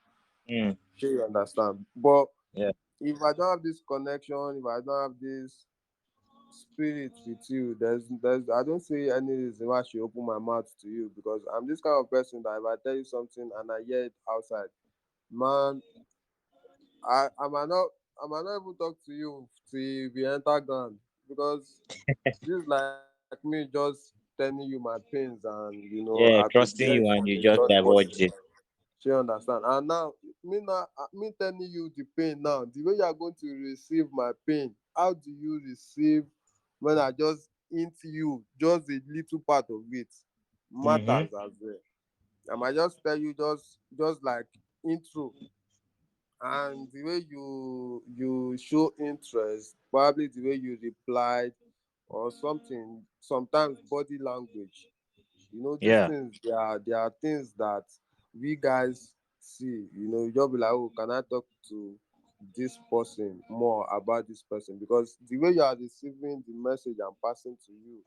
Mm, Sure, you understand. But yeah. if I don't have this connection, if I don't have this spirit with you, there's I don't see any reason why I should open my mouth to you, because I'm this kind of person that if I tell you something and I hear it outside, man, I might not even talk to you till we enter ground, because this is like me just telling you my pains, and I Yeah, could hear trusting it you from and a you third just person. divulge it. She understand. And now me telling you the pain now, the way you are going to receive my pain, how do you receive when I just hint you just a little part of it Mm-hmm. matters as well. I might just tell you just like intro, and the way you show interest, probably the way you replied, or something. Sometimes body language. These Yeah. things, they are things that we guys see. You just be like, oh, can I talk to this person more about this person? Because the way you are receiving the message I'm passing to you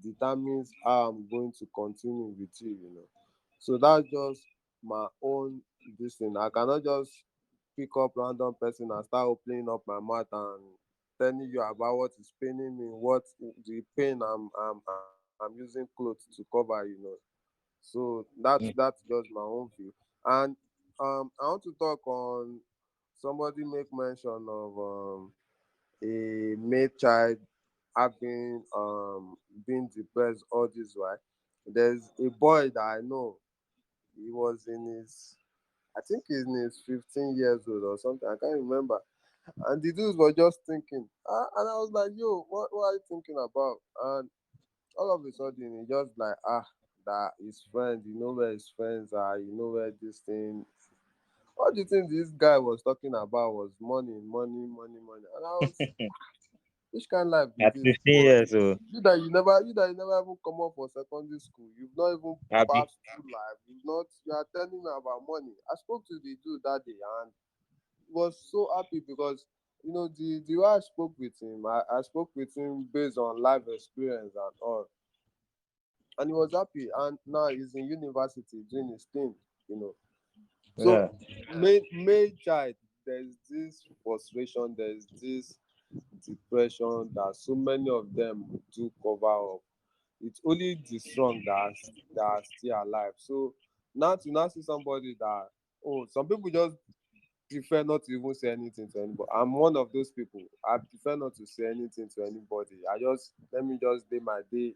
determines how I'm going to continue with you. So that's just my own this thing. I cannot just pick up random person and start opening up my mouth and telling you about what is paining me, what the pain I'm using clothes to cover. So that's Mm. just my own view. And I want to talk on somebody make mention of a male child having been depressed all this while. There's a boy that I know. He was in his, I think he's in his 15 years old or something. I can't remember. And the dudes were just thinking, and I was like, yo, what are you thinking about? And all of a sudden, he just like, that his friend, where his friends are, where this thing. What do you think this guy was talking about was money, money, money, money? And I was, which kind of life be At this, 15 boy? years old. You that you never even come up for secondary school. You've not even Happy. passed through life. You are telling me about money. I spoke to the dude that day and was so happy because the way I spoke with him, I spoke with him based on life experience and all, and he was happy. And now he's in university doing his thing, you know. So Yeah. main child, there's this frustration, there's this depression that so many of them do cover up. It's only the strong that are still alive. So now to now see somebody that, oh, some people just prefer not to even say anything to anybody. I'm one of those people. I prefer not to say anything to anybody. I just let me just day my day.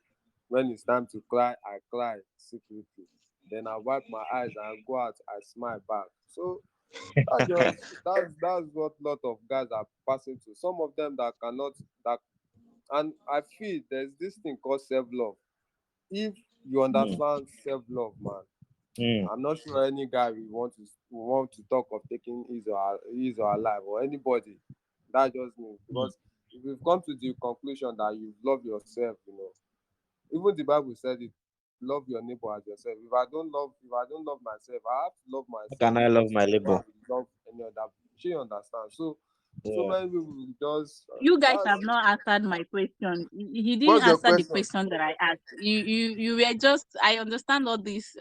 When it's time to cry, I cry secretly. Then I wipe my eyes and I go out, I smile back. So that's what lot of guys are passing to. Some of them that cannot that and I feel there's this thing called self-love. If you Mm. understand self-love, man, Mm. I'm not sure any guy we want to talk of taking his or her life or anybody. That just me. Mm. Because if you've come to the conclusion that you love yourself, even the Bible said it, love your neighbor as yourself. If I don't love myself, I have to love myself How can I first love my before I labor? will love any other. She understand. So Yeah. many people will just You guys that's have not answered my question. He didn't what's your answer the question? question that I asked. You were just. I understand all this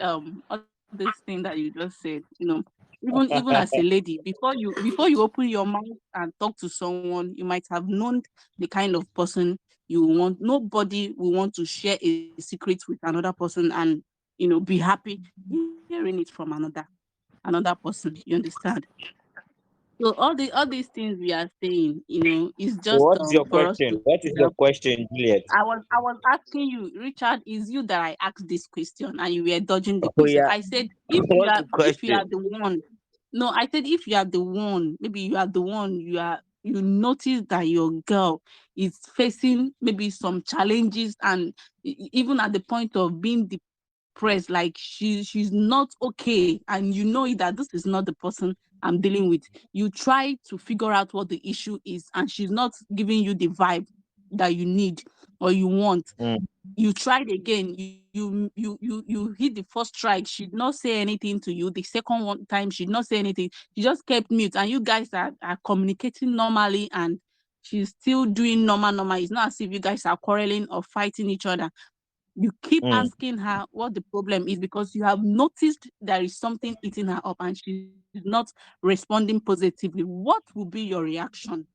thing that you just said. Even as a lady, before you open your mouth and talk to someone, you might have known the kind of person you want. Nobody will want to share a secret with another person and be happy hearing it from another person. You understand? So all these things we are saying, is So just what is your for us question? to What is your help. question, Juliet? I was asking you, Richard, is you that I asked this question and you were dodging the Oh question. yeah. I said What's the if you question? are the one. No, I said if you are the one, maybe you are the one, you notice that your girl is facing maybe some challenges and even at the point of being depressed, like she's not okay, and you know that this is not the person I'm dealing with. You try to figure out what the issue is, and she's not giving you the vibe that you need or you want. Mm. You tried again, you hit the first strike, she did not say anything to you. The second one time she did not say anything, she just kept mute, and you guys are communicating normally, and she's still doing normal. It's not as if you guys are quarreling or fighting each other. You keep Mm. asking her what the problem is because you have noticed there is something eating her up and she's not responding positively. What will be your reaction?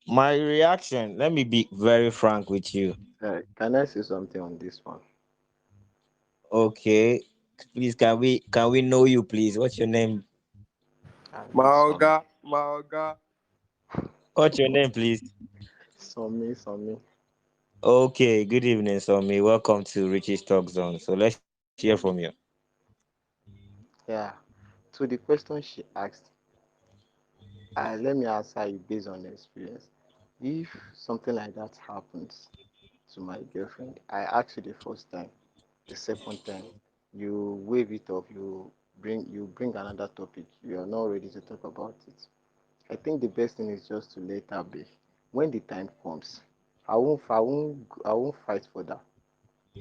My reaction, let me be very frank with you. Can I say something on this one? Okay. Please, can we know you, please? What's your name? Some, My Oga. What's your name, please? some. Okay, good evening, Somi. Welcome to Richie's Talk Zone. So let's hear from you. Yeah. To the question she asked, let me answer you based on experience. If something like that happens to my girlfriend, I ask you the first time. The second time, you wave it off. You bring another topic. You are not ready to talk about it. I think the best thing is just to let her be. When the time comes, I won't fight for that.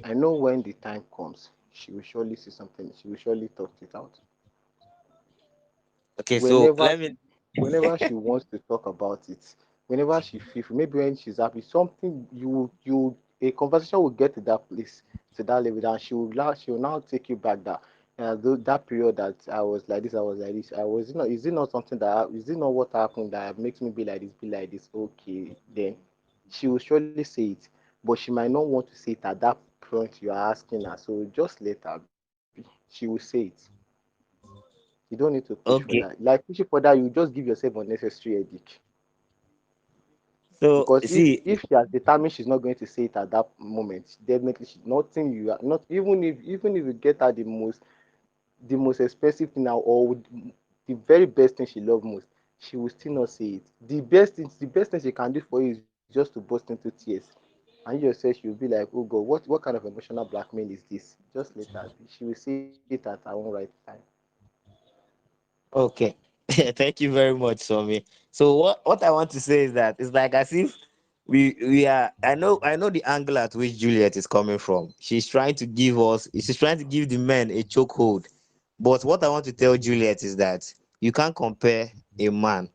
I know when the time comes, she will surely see something. She will surely talk it out. Okay, so Whenever let me. she, whenever she wants to talk about it, whenever she feels, maybe when she's happy, something a conversation will get to that place, to that level, and she will now take you back that. That period that I was like this, I was like this. I was not. Is it not something is it not what happened that makes me be like this? Okay, then she will surely say it, but she might not want to say it at that point you are asking her. So just let her be. She will say it. You don't need to push for that. Okay, Like pushing for that, you just give yourself unnecessary headache. so Because see, if she has determined she's not going to say it at that moment, definitely she nothing you are not even if you get her the most expensive thing now or the very best thing she loves most, she will still not say it. The best thing she can do for you is just to burst into tears. And you yourself, she will be like, oh God, what kind of emotional blackmail is this? Just let her be. She will say it at her own right time. okay, thank you very much, Somi. So what I want to say is that it's like as if we are. I know the angle at which Juliet is coming from. She's trying to give the men a chokehold. But what I want to tell Juliet is that you can't compare a man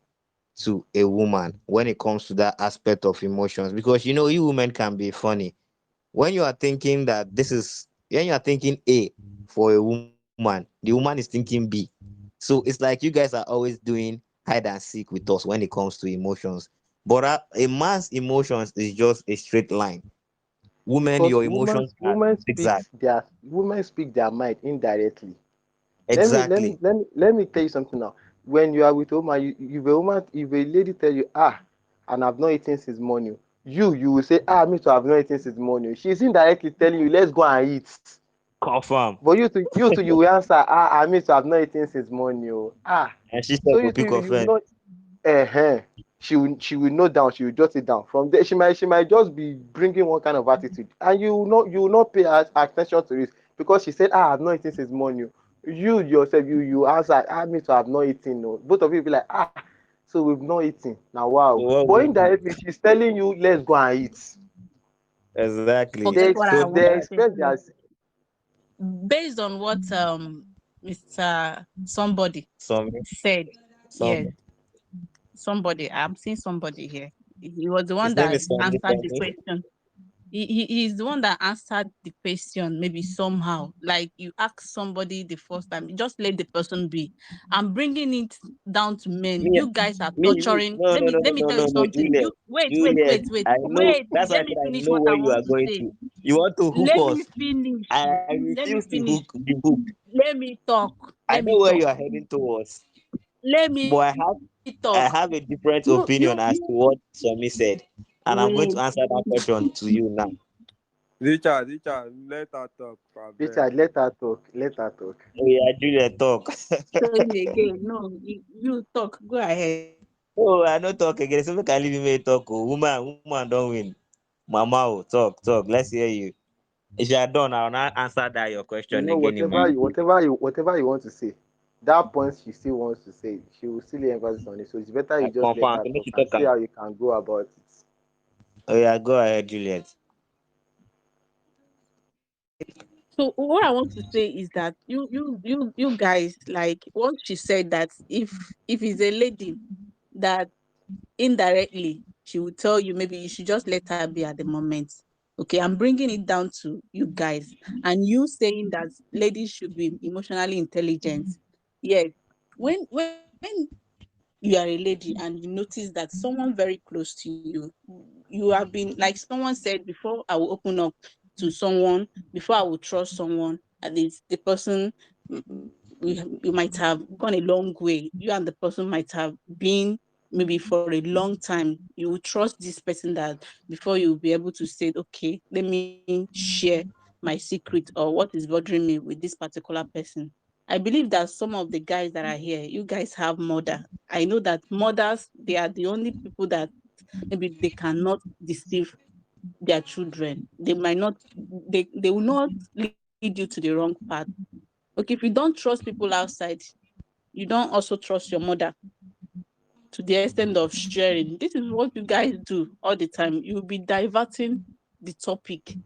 to a woman when it comes to that aspect of emotions, because you women can be funny. When you are thinking that this is when you are thinking A for a woman, the woman is thinking B. So it's like you guys are always doing hide and seek with us when it comes to emotions. But a man's emotions is just a straight line. Women, Because your emotions are zigzag. women speak their mind indirectly. Exactly. Let me tell you something now. When you are with a woman, if a lady tell you, and I've not eaten since morning, you will say, me too, I've not eaten since morning. She's indirectly telling you, let's go and eat. Confirm. But you will answer, I me too, I've not eaten since morning. Oh. And she So said go pick you will offense. not, she will note down, she will jot it down. From there, she might just be bringing one kind of attitude, and you will not pay attention to it because she said, I've not eaten since morning. You yourself, you answer, me too, I've not eaten. No, both of you be like, so we've not eaten now. So Wow, what but will you do? indirectly, she's telling you, let's go and eat. Exactly. They Forget what I ex- So want they to say. express their Based on what Mr. Somebody some said, yes, some somebody. I'm seeing somebody here. He was the one his name that is Sammy answered the Sammy. question. He's the one that answered the question maybe somehow. Like you ask somebody the first time, just let the person be. I'm bringing it down to men. Me, You guys are me. torturing. No, Let no, me no, let no, me no, tell no, you no. something. Juliet, You wait, wait, Juliet. wait, wait, I know. wait. That's why I Let said me I finish know what where I you want are to going say. to. You want to hook Let me us. finish. I Let me refuse to finish. be hooked. Let me talk. I Let know me where talk. you are heading towards, Let but me talk. I have a different You opinion as to what Somi said, and I'm going to wait. answer that question to you now. Richard, let her talk, abeg. Richard, let her talk. Let her talk. Oh yeah, Juliet, talk. Saying again. No, you talk. Go ahead. Oh, I no talk again. So make I leave me talk. Oh, woman don't win. Mama, talk. Let's hear you. If you are done, I'll now answer that your question again in my. Whatever you want to say, that point she still wants to say, she will still lay emphasis on it. So it's better I you just let confirm. her So make talk you and talk. see how you can go about it. Oh yeah, go ahead, Juliet. So what I want to say is that you guys, like what she said, that if it's a lady that indirectly she will tell you, maybe you should just let her be at the moment. Okay, I'm bringing it down to you guys, and you saying that ladies should be emotionally intelligent. Yes, when you are a lady and you notice that someone very close to you, you have been, like someone said, before I will open up to someone, before I will trust someone, at least the person, you might have gone a long way. You and the person might have been maybe for a long time. You will trust this person that before you'll be able to say, okay, let me share my secret or what is bothering me with this particular person. I believe that some of the guys that are here, you guys have mother. I know that mothers, they are the only people that maybe they cannot deceive their children. They might not, they will not lead you to the wrong path. Okay, if you don't trust people outside, you don't also trust your mother. to the extent of sharing. This is what you guys do all the time. You'll be diverting the topic.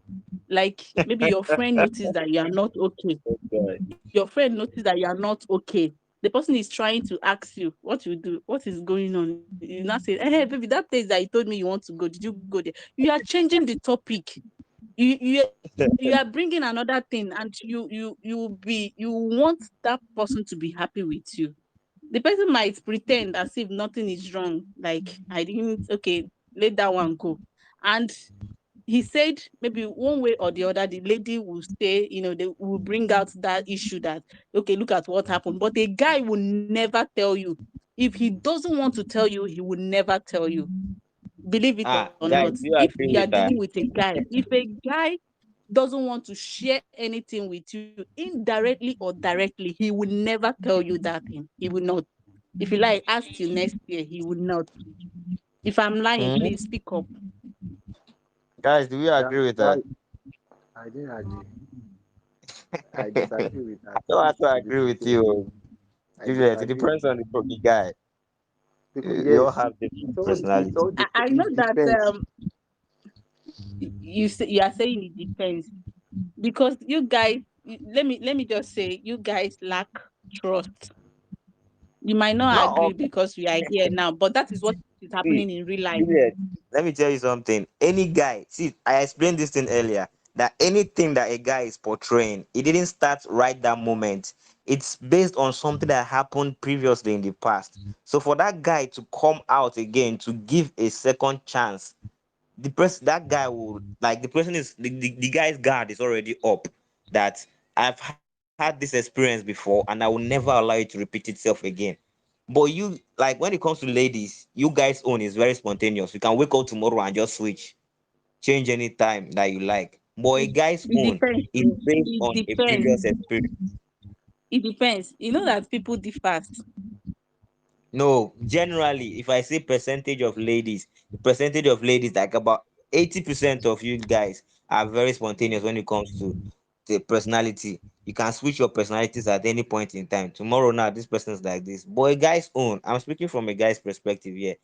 Like maybe your friend noticed that you are not okay. God. Your friend noticed that you are not okay. The person is trying to ask you what you do, what is going on. You not say, hey, baby, that place that you told me you want to go, did you go there? You are changing the topic. You are bringing another thing, and you want that person to be happy with you. The person might pretend as if nothing is wrong, like I didn't, okay, let that one go. And he said maybe one way or the other the lady will say, they will bring out that issue that, okay, look at what happened, but a guy will never tell you. If he doesn't want to tell you, he will never tell you. Believe it or Ah, not, guys, if do you you are agree with dealing that? with a guy, if a guy doesn't want to share anything with you, indirectly or directly, he will never tell you that thing. He will not. If you like, ask till next year, he will not. If I'm lying, Mhm. please speak up. Guys, do you That agree with that? that I didn't agree. I disagree with I that. don't have to To be agree with sincere, you, I Juliet. It disagree with depends on that. the guy. Because We all yes, have it's different all it's personalities. all I know it that depends. you are saying it depends because you guys, let me just say, you guys lack trust. You might not Not agree all. because we are here now, but that is what is happening See, in real life. Juliet, let me tell you something. Any guy, see, I explained this thing earlier that anything that a guy is portraying, it didn't start right that moment. It's based on something that happened previously in the past. So for that guy to come out again to give a second chance, the person that guy will like the person is the guy's guard is already up that I've had this experience before and I will never allow it to repeat itself again. But you like when it comes to ladies, you guys own is very spontaneous. You can wake up tomorrow and just switch, change any time that you like. But a It, guy's it own depends. is Oh. based It on a depends. previous experience. It depends. You know that people differ. No, generally, if I say percentage of ladies, like about 80% of you guys are very spontaneous when it comes to the personality. You can switch your personalities at any point in time. Tomorrow, now, this person's like this. But a guy's own, I'm speaking from a guy's perspective here.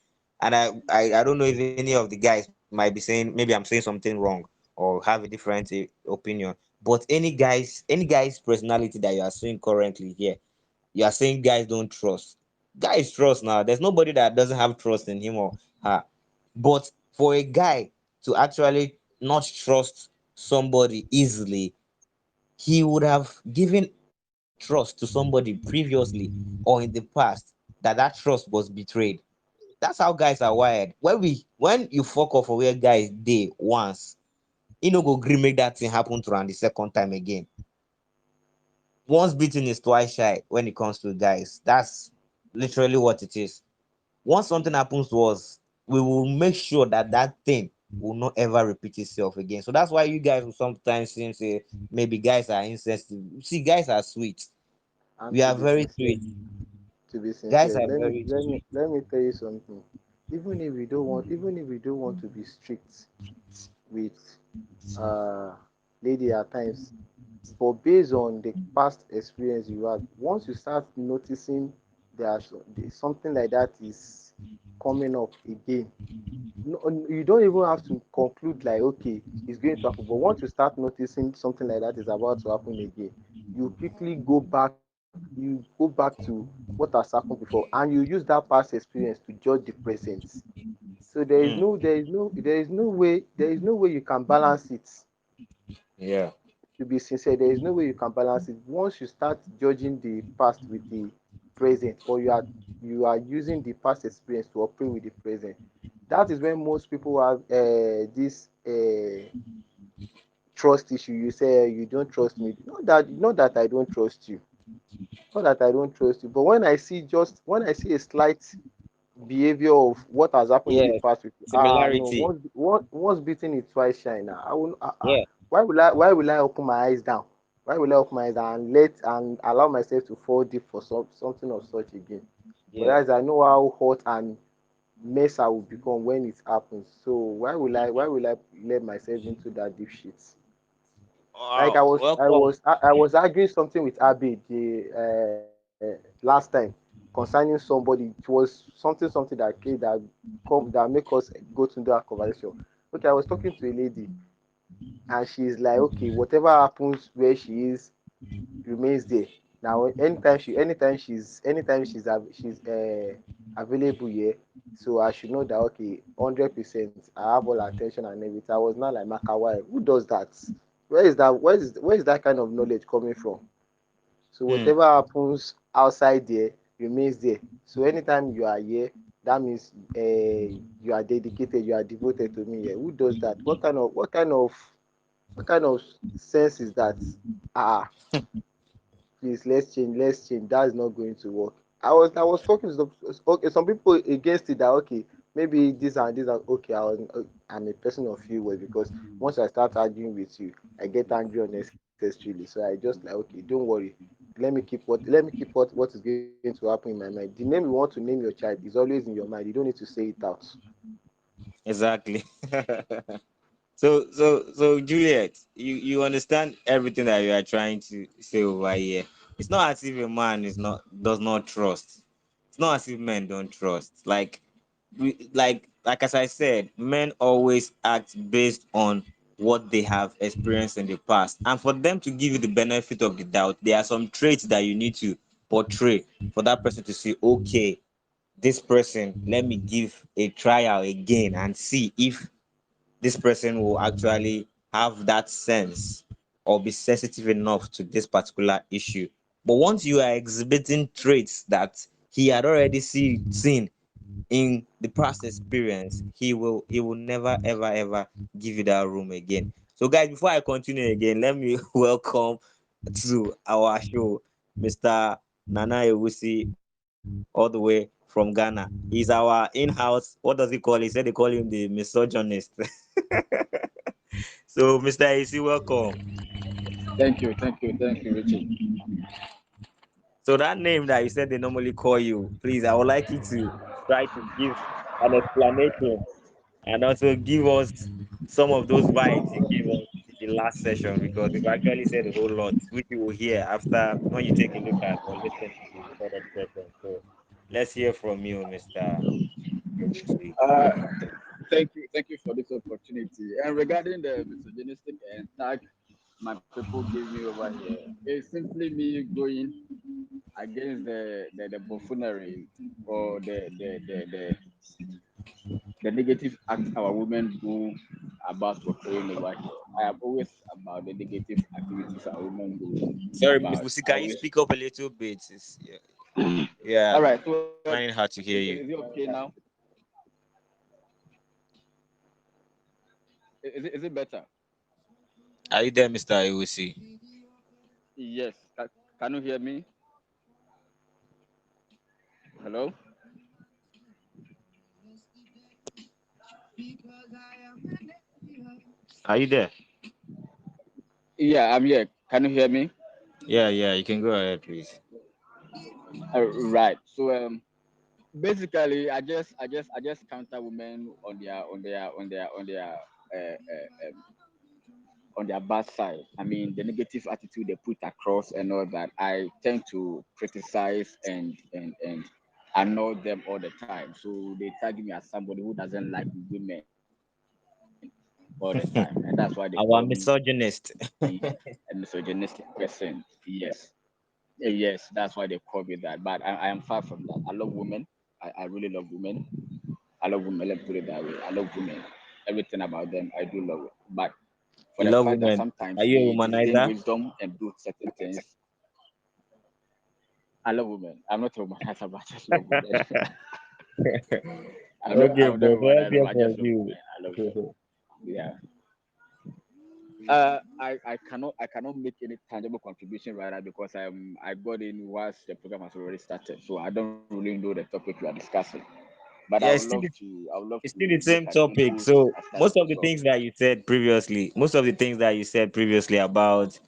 And I don't know if any of the guys might be saying, maybe I'm saying something wrong or have a different opinion. But any guy's personality that you are seeing currently here, you are saying guys don't trust. Guys trust now. There's nobody that doesn't have trust in him or her. But for a guy to actually not trust somebody easily, he would have given trust to somebody previously or in the past that trust was betrayed. That's how guys are wired. When you fuck off for where guys day once, you know go agree make that thing happen to and the second time again. Once beaten is twice shy when it comes to guys. That's literally what it is. Once something happens to us, we will make sure that thing will not ever repeat itself again. So that's why you guys will sometimes say maybe guys are insensitive. See, guys are sweet. And We are very sweet. to be Guys sincere, are very sweet. let me tell you something. Even if we don't want to be strict with uh lady at times, but based on the past experience you had, once you start noticing there's something like that is coming up again, no, you don't even have to conclude like okay it's going to happen, but once you start noticing something like that is about to happen again, you quickly go back to what has happened before, and you use that past experience to judge the present. So Mm, there is no way you can balance it. yeah. To be sincere, there is no way you can balance it. Once you start judging the past with the present, or you are using the past experience to operate with the present, that is when most people have this trust issue. You say you don't trust me. Not that I don't trust you. Not that I don't trust you. But when I see a slight behavior of what has happened in the Yes. past with you, no, Similarity. once beaten it twice shine. I will Yeah. why will I open my eyes down? Why will I open my eyes down and let and allow myself to fall deep for something of such again? Yeah. Whereas I know how hot and mess I will become when it happens. So why will I let myself into that deep shit? Like Wow. Welcome. I was arguing something with Abe the last time. concerning somebody. It was something that came that that make us go to that conversation. Okay, I was talking to a lady, and she's like, okay, whatever happens where she is remains there. Now, anytime she's available here, so I should know that okay, 100%. I have all her attention and everything. I was not like Makawai. Who does that? Where is that? Where is that kind of knowledge coming from? So Hmm. whatever happens outside there remains there. So anytime you are here, that means you are dedicated, you are devoted to me. Yeah. Who does that? What kind of sense is that? Ah, please let's change. That's not going to work. I was talking to some people against it, that okay, maybe this and this and okay, I'm a person of few words, because once I start arguing with you, I get angry unnecessarily. So I just like, okay, don't worry, let me keep what is going to happen in my mind. The name you want to name your child is always in your mind. You don't need to say it out. Exactly. So Juliet, you understand everything that you are trying to say over here. It's not as if a man is not does not trust. It's not as if men don't trust. Like as I said, men always act based on what they have experienced in the past. And for them to give you the benefit of the doubt, there are some traits that you need to portray for that person to say, okay, this person, let me give a trial again and see if this person will actually have that sense or be sensitive enough to this particular issue. But once you are exhibiting traits that he had already seen in the past experience, he will never ever give you that room again. So guys, before I continue again, let me welcome to our show Mr. Nana Ewusi, all the way from Ghana. He's our in-house, what does he call? He said they call him the misogynist. So, Mr. AC, welcome. Thank you, Richard. So, that name that you said they normally call you, please, I would like you to try to give an explanation and also give us some of those vibes you gave us in the last session, because you've actually said a whole lot, which you will hear after when you take a look at or listen to the recorded session. So, let's hear from you, Mr. AC. Uh, thank you for this opportunity. And regarding the misogynistic and tag my people gave me over here, it's simply me going against the buffoonery or the negative act our women do about portraying over here. I am always about the negative activities our women do Sorry, Miss about. Wusi, I can you always. speak up a little bit? Yeah, All right. So finding it hard to hear is you. it okay now? Is it better? Are you there, Mr. Iwusi? Yes. Can you hear me? Hello. Are you there? Yeah, I'm here. Can you hear me? Yeah, you can go ahead, please. Right. So basically, I just counter women on their bad side. I mean, the negative attitude they put across and all that. I tend to criticize and annoy them all the time. So they tag me as somebody who doesn't like women all the time, and that's why they call me Our a misogynist. misogynistic person. Yes, that's why they call me that. But I am far from that. I love women. I really love women. I love women. Let me put it that way. I love women. Everything about them, I do love it. But for the You love fact that women. sometimes Are you a they disdain womanizer? wisdom and do certain things, I love women. I'm not a womanizer, but I just love women. Okay, I'm not bro. a So let's womanizer, hear but I from just love you. women. I love women. Yeah. I cannot make any tangible contribution right now because I got in once the program has already started, so I don't really know the topic we are discussing. But Yeah, it's still the look at same topic. input So as time most of goes the on. things that you said previously, about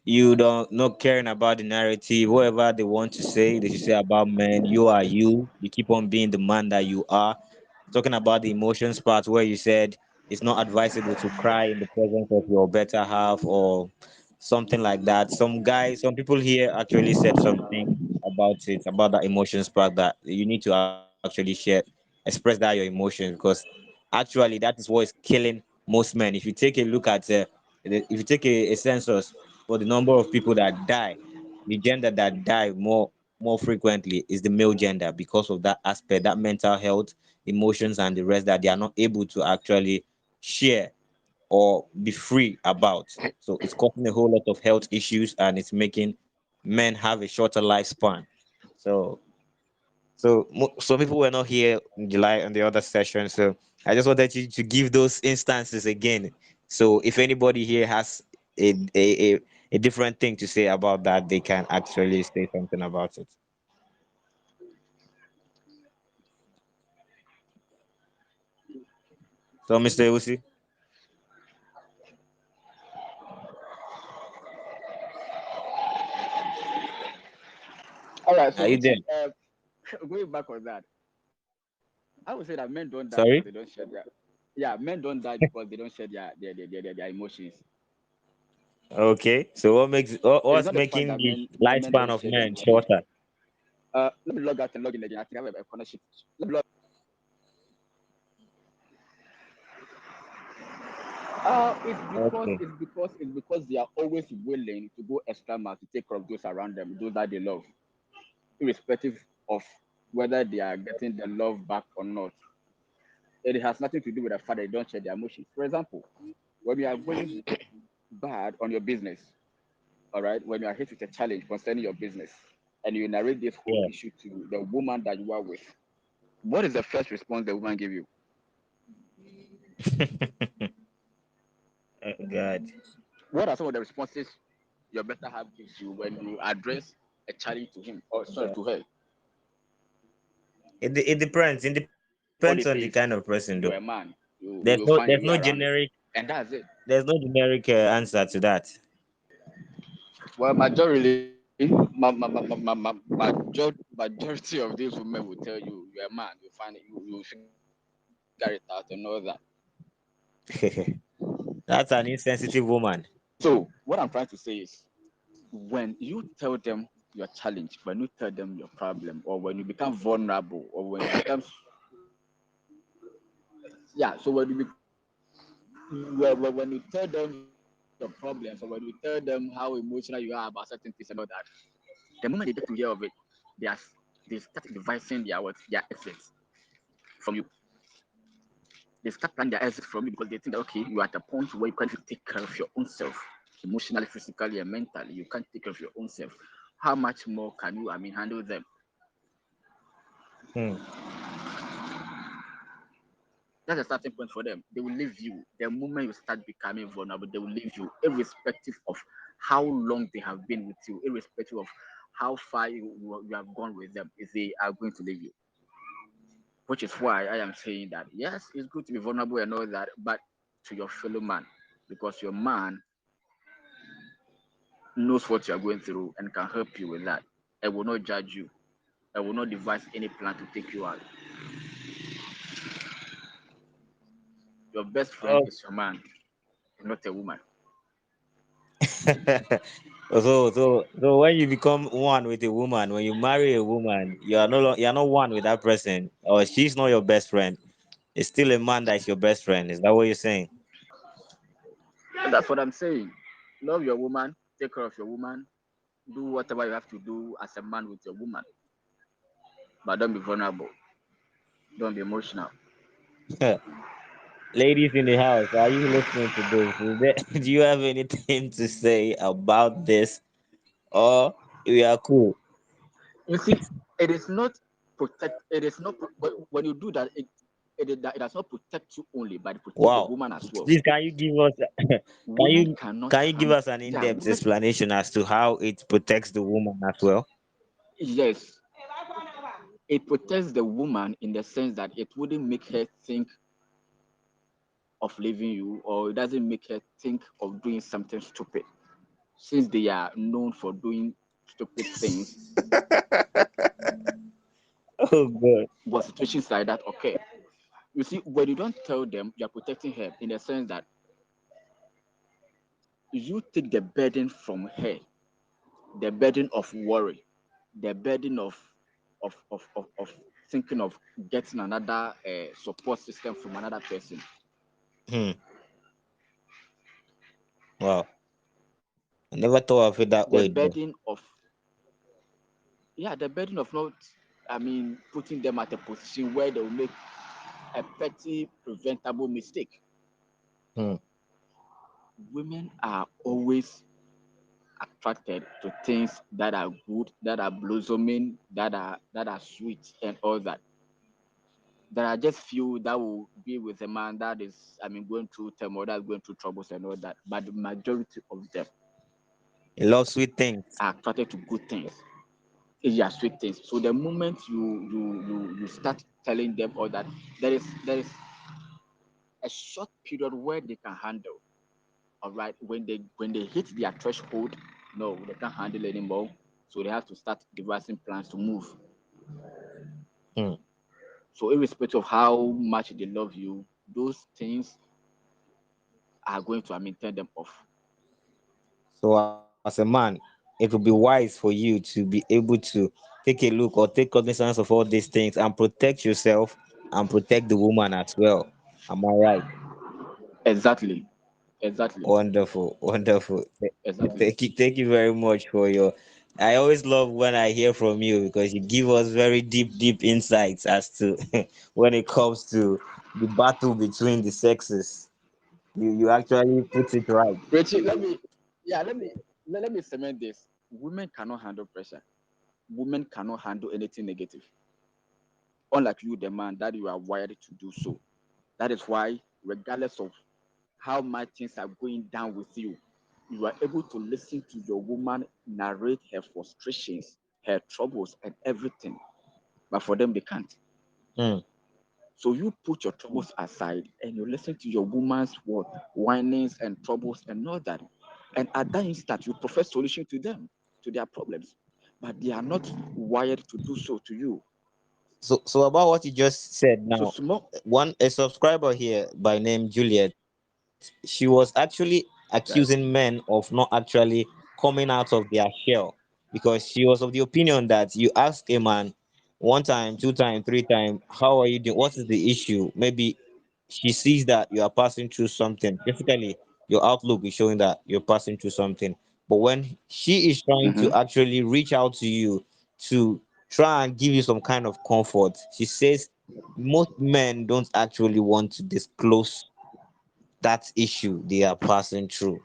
you don't not caring about the narrative, whatever they want to say, they should say about men. You are you. You keep on being the man that you are. Talking about the emotions part where you said it's not advisable to cry in the presence of your better half or something like that. Some people here actually said something about it, about that emotions part, that you need to actually share, express that your emotions, because actually that is what is killing most men. If you take a look at, if you take a census for the number of people that die, the gender that die more frequently is the male gender, because of that aspect, that mental health, emotions, and the rest that they are not able to actually share or be free about. So it's causing a whole lot of health issues, and it's making men have a shorter lifespan. So some people were not here in July on the other session. So I just wanted you to give those instances again. So if anybody here has a a, a, a different thing to say about that, they can actually say something about it. So Mr. Ewusi, All right, are so you there? Richie, going back on that, I would say that men don't die because they don't Sorry. share their. Yeah, men don't die because they don't share their emotions. Okay. So It is what's not the fact making that the men lifespan don't of share their men emotions. shorter? Let me log out and log in again. I think I have a connection. Okay. It's because they are always willing to go extra mile to take care of those around them, those that they love, irrespective of whether they are getting the love back or not. It has nothing to do with the fact that they don't share their emotions. For example, when you are going bad on your business, all right, when you are hit with a challenge concerning your business, and you narrate this whole Yeah. issue to the woman that you are with, what is the first response the woman give you? Oh, God. What are some of the responses your better half gives you when you address a challenge to him or sorry to her? It depends. It depends on the All kind they of say is person though. you're a man. There's You'll no find there's your no way around it, generic and that's it. there's no generic answer to that. Well, majority of these women will tell you you're a man. You find it, you figure it out and all that. That's an insensitive woman. So what I'm trying to say is, when you tell them your challenge, when you tell them your problem, or when you become vulnerable, or when you become yeah, so when you tell them your problems, or when you tell them how emotional you are about certain things and all that, the moment they get to hear of it, they are they start devising their exits from you. They start planning their exit from you because they think that okay, you're at a point where you can't even take care of your own self, emotionally, physically, and mentally. You can't take care of your own self. How much more can you, I mean, handle them? Hmm. That's a starting point for them. They will leave you. The moment you start becoming vulnerable, they will leave you, irrespective of how long they have been with you, irrespective of how far you have gone with them, if they are going to leave you. Which is why I am saying that yes, it's good to be vulnerable and all that, but to your fellow man, because your man knows what you are going through and can help you with that. I will not judge you. I will not devise any plan to take you out. Your best friend Oh. is your man, not a woman. So when you become one with a woman, when you marry a woman, you're not one with that person, or she's not your best friend. It's still a man that's your best friend. Is that what you're saying? And that's what I'm saying. Love your woman, take care of your woman, do whatever you have to do as a man with your woman, but don't be vulnerable. Don't be emotional. Ladies in the house, are you listening to this? Do you have anything to say about this, or we are cool? You see, it is not protect. It is not when you do that. It does not protect you only, but it protects the Wow. woman as well. Please, can you give us can Women you cannot can you give handle. us an Yeah, in-depth women. explanation as to how it protects the woman as well? Yes, it protects the woman in the sense that it wouldn't make her think of leaving you, or it doesn't make her think of doing something stupid. Since they are known for doing stupid things, Oh God. but situations like that occur. You see, when you don't tell them, you're protecting her in the sense that you take the burden from her, the burden of worry. the burden of thinking of getting another support system from another person. Hmm. Wow. I never thought of it that The way though. burden of the burden of not, I mean, putting them at a position where they will make a petty preventable mistake. Hmm. Women are always attracted to things that are good, that are blossoming, that are sweet and all that. There are just few that will be with a man that is, I mean, going through turmoil, that's going through troubles and all that. But the majority of them You love sweet things. are attracted to good things. Yeah, sweet things. So the moment you start telling them all that, there is a short period where they can handle. All right, when they hit their threshold, no, they can't handle anymore. So they have to start devising plans to move. Hmm. So irrespective of how much they love you, those things are going to, I mean, turn them off. So as a man, it would be wise for you to be able to take a look or take cognizance of all these things and protect yourself and protect the woman as well. Am I right? Exactly, exactly, Wonderful, wonderful. exactly. Thank you very much for your. I always love when I hear from you because you give us very deep insights as to when it comes to the battle between the sexes. You actually put it right. Richie, let me cement this. Women cannot handle pressure. Women cannot handle anything negative. Unlike you, the man, that you are wired to do so. That is why, regardless of how much things are going down with you, you are able to listen to your woman narrate her frustrations, her troubles, and everything. But for them, they can't. Hmm. So you put your troubles aside and you listen to your woman's what whinings and troubles and all that. And at that instant, you profess solution to them, to their problems. But they are not wired to do so to you. So about what you just said So now, small, one a subscriber here by name Juliet, she was actually accusing right? men of not actually coming out of their shell because she was of the opinion that you ask a man one time, two time, three time, how are you doing? What is the issue? Maybe she sees that you are passing through something. Basically, your outlook is showing that you're passing through something. But when she is trying to Mm-hmm. actually reach out to you to try and give you some kind of comfort, she says most men don't actually want to disclose that issue they are passing through.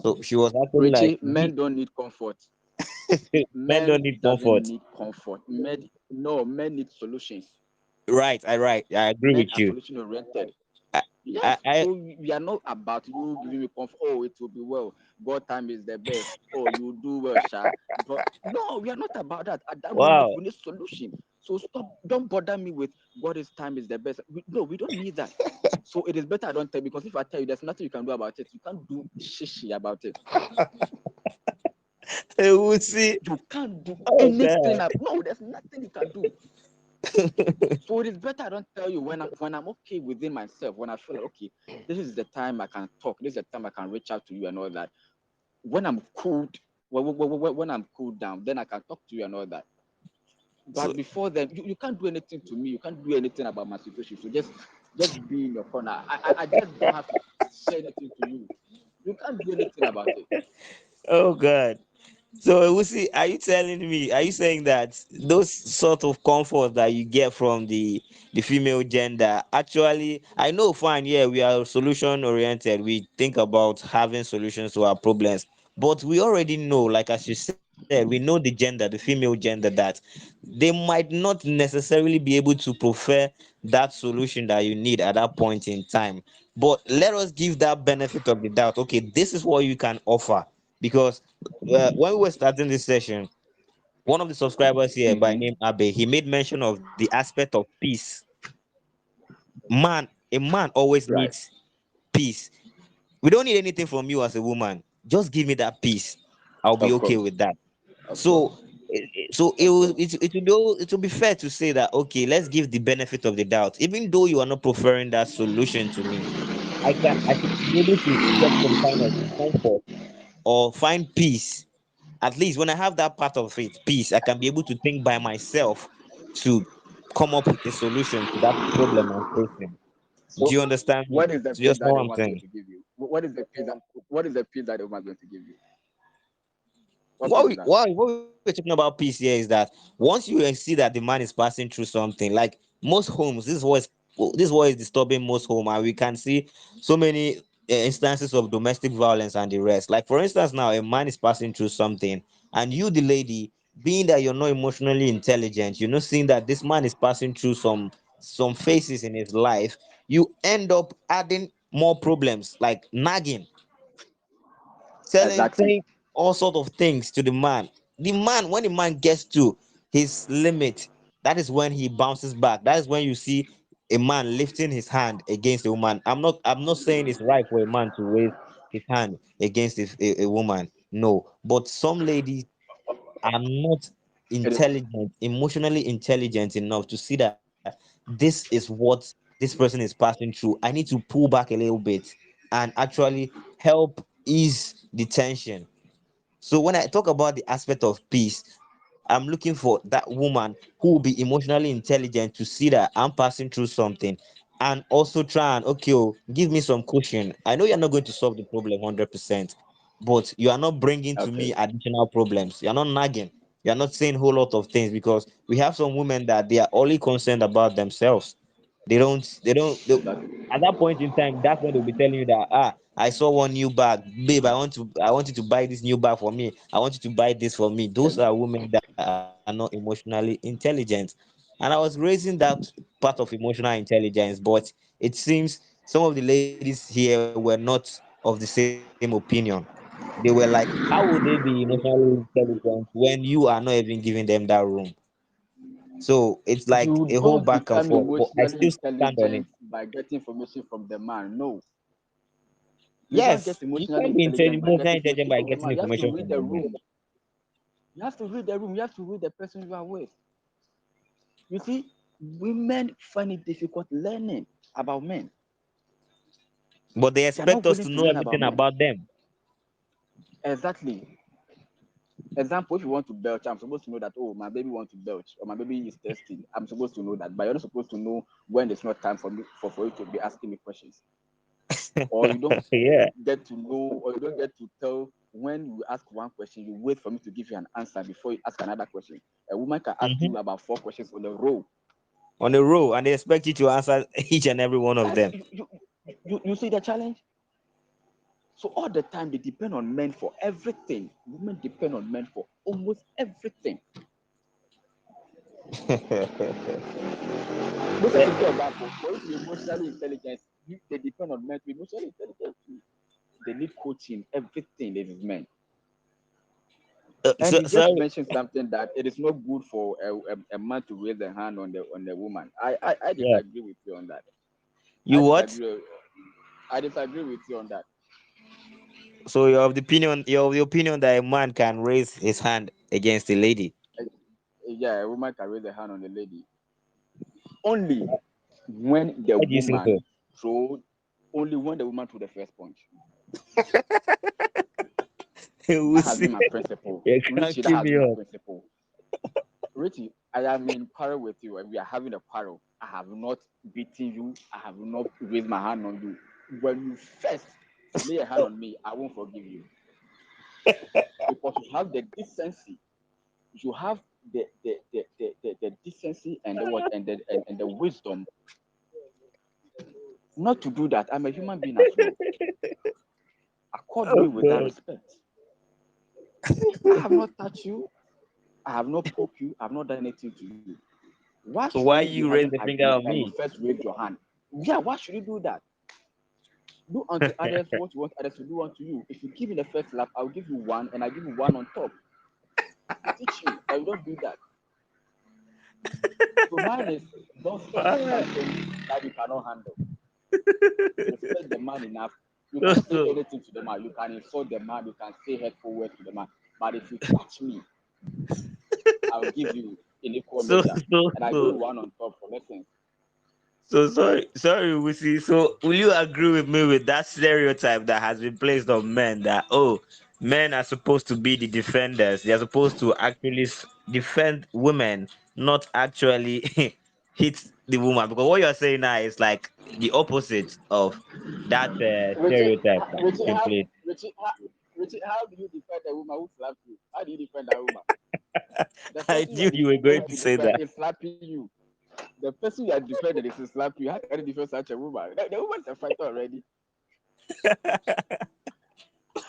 So she was actually like, Richie, men don't need comfort. men don't Men need doesn't comfort. need comfort. Men no, men need solutions. Right. I agree Men with are you. solution oriented. I, Yes, I so we are not about you giving me comfort. Oh, it will be well. God time is the best. Oh, you do well, Sha. But no, we are not about that. At that moment, wow. we need solution. So stop. Don't bother me with God is time is the best. No, we don't need that. So it is better I don't tell because if I tell you, there's nothing you can do about it. You can't do shishi about it. We'll see. You can't do Oh anything. God. No, there's nothing you can do. So it is better I don't tell you when I'm okay within myself. When I feel like okay, this is the time I can talk. This is the time I can reach out to you and all that. When I'm cooled, when I'm cooled down, then I can talk to you and all that. So But before then, you can't do anything to me. You can't do anything about my situation. So just be in your corner. I just don't have to say anything to you. You can't do anything about it. oh God. So we see. Are you telling me? Are you saying that those sort of comfort that you get from the female gender actually? I know, fine. Yeah, we are solution oriented. We think about having solutions to our problems, but we already know, like as you said, we know the gender, the female gender, that they might not necessarily be able to prefer that solution that you need at that point in time. But let us give that benefit of the doubt. Okay, this is what you can offer because when we were starting this session, one of the subscribers here by Mm-hmm. name Abe, he made mention of the aspect of peace. A man always Right. needs peace. We don't need anything from you as a woman. Just give me that peace. I'll be Of okay course. with that. Of So, course. so Of course. it will be fair to say that okay, let's give the benefit of the doubt. Even though you are not preferring that solution to me, I should be able to get some kind of comfort or find peace At least when I have that part of it, peace, I can be able to think by myself to come up with a solution to that problem I'm facing. Do So, you understand me? what is the Do you peace just know that what the I'm woman is going saying? to give you? What is the peace that the woman is going to give you? What what peace is we that? what we're talking about peace here is that once you see that the man is passing through something, like most homes, this is what is disturbing most home, and we can see so many instances of domestic violence and the rest. Like for instance, now a man is passing through something, and you, the lady, being that you're not emotionally intelligent, you're not seeing that this man is passing through some phases in his life. You end up adding more problems, like nagging, Exactly. saying all sort of things to the man. The man, when the man gets to his limit, that is when he bounces back. That is when you see a man lifting his hand against a woman. I'm not saying it's right for a man to raise his hand against a woman. No, but some ladies are not It is intelligent, emotionally intelligent enough to see that this is what this person is passing through. I need to pull back a little bit and actually help ease the tension. So when I talk about the aspect of peace, I'm looking for that woman who will be emotionally intelligent to see that I'm passing through something, and also try and, okay, oh, give me some cushion. I know you're not going to solve the problem 100%, but you are not bringing to okay. me additional problems. You're not nagging. You're not saying a whole lot of things, because we have some women that they are only concerned about themselves. Exactly. At that point in time, that's when they'll be telling you that, I saw one new bag, babe. I want you to buy this new bag for me. I want you to buy this for me. Those are women that are not emotionally intelligent. And I was raising that part of emotional intelligence, but it seems some of the ladies here were not of the same opinion. They were like, how would they be emotionally intelligent when you are not even giving them that room? So it's like a You whole don't back and become forth, but I emotionally still stand on it. intelligent by getting information from the man. No, you don't Yes, get you emotionally can't be intelligent by emotionally getting intelligent information by from the getting man. You have to information read from the the man. room. You have to read the room. You have to read the person you are with. You see, women find it difficult learning about men. But they They are expect not us willing to to know learn about everything men. about them. Exactly. Example, if you want to belch, I'm supposed to know that, oh, my baby wants to belch or my baby is thirsty. I'm supposed to know that, but you're not supposed to know when it's not time for me for you to be asking me questions. Or you don't Yeah. get to know, or you don't get to tell when you ask one question, you wait for me to give you an answer before you ask another question. A woman can ask Hmm. you about 4 questions on a row. On a row, and they expect you to answer each and every one of Yes, them. you see the challenge? So all the time they depend on men for everything. Women depend on men for almost everything. Most of the example, for you to be emotionally intelligent, they depend on men to be emotionally intelligent too. They need coaching, everything. This is men. And So you just sorry. mentioned something that it is not good for a man to raise a hand on the woman. I Yeah. disagree with you on that. I You what? disagree. I disagree with you on that. So you're of the opinion that a man can raise his hand against a lady. Eh, Yeah, a woman can raise a hand on a lady only when the Why do you say so? woman throw only when the woman threw the first punch. We'll That has see. been my principle. You're Richie, that cracking has me been my up. principle. Richie, I am in quarrel with you and we are having a quarrel. I have not beaten you. I have not raised my hand on you. When you first lay a hand on me, I won't forgive you because you have the decency. You have the decency and the what and the wisdom not to do that. I'm a human being as well. Accord Oh me with that God. respect. I have not touched you. I have not poked you. I have not done anything to you. Why So should why we be you raise having the finger argument on and you me? first raise your hand? Yeah, why should you do that? Do unto others what you want others to do unto you. If you give me the first lap, I'll give you one and I give you one on top to teach you. But you don't do that. So mine is don't start Alright. something that you cannot handle. Respect the man enough. You So can say so anything to the man. You can insult the man. You can say hurtful words to the man. But if you touch me, I'll give you in equal so measure. so And I give you so one on top for lessons. sorry, Wusi. So will you agree with me with that stereotype that has been placed on men that, oh, Men are supposed to be the defenders. They are supposed to actually defend women, not actually hit the woman. Because what you're saying now is like the opposite of that Richie, stereotype that's Richie, in how, place. Richie, how do you defend a woman who slapped you? How do you defend that woman? The I person you are knew you were going going to to say defend that. is slapping you. The person you are defending is to slap you. How can you defend such a woman? The woman is a fighter already.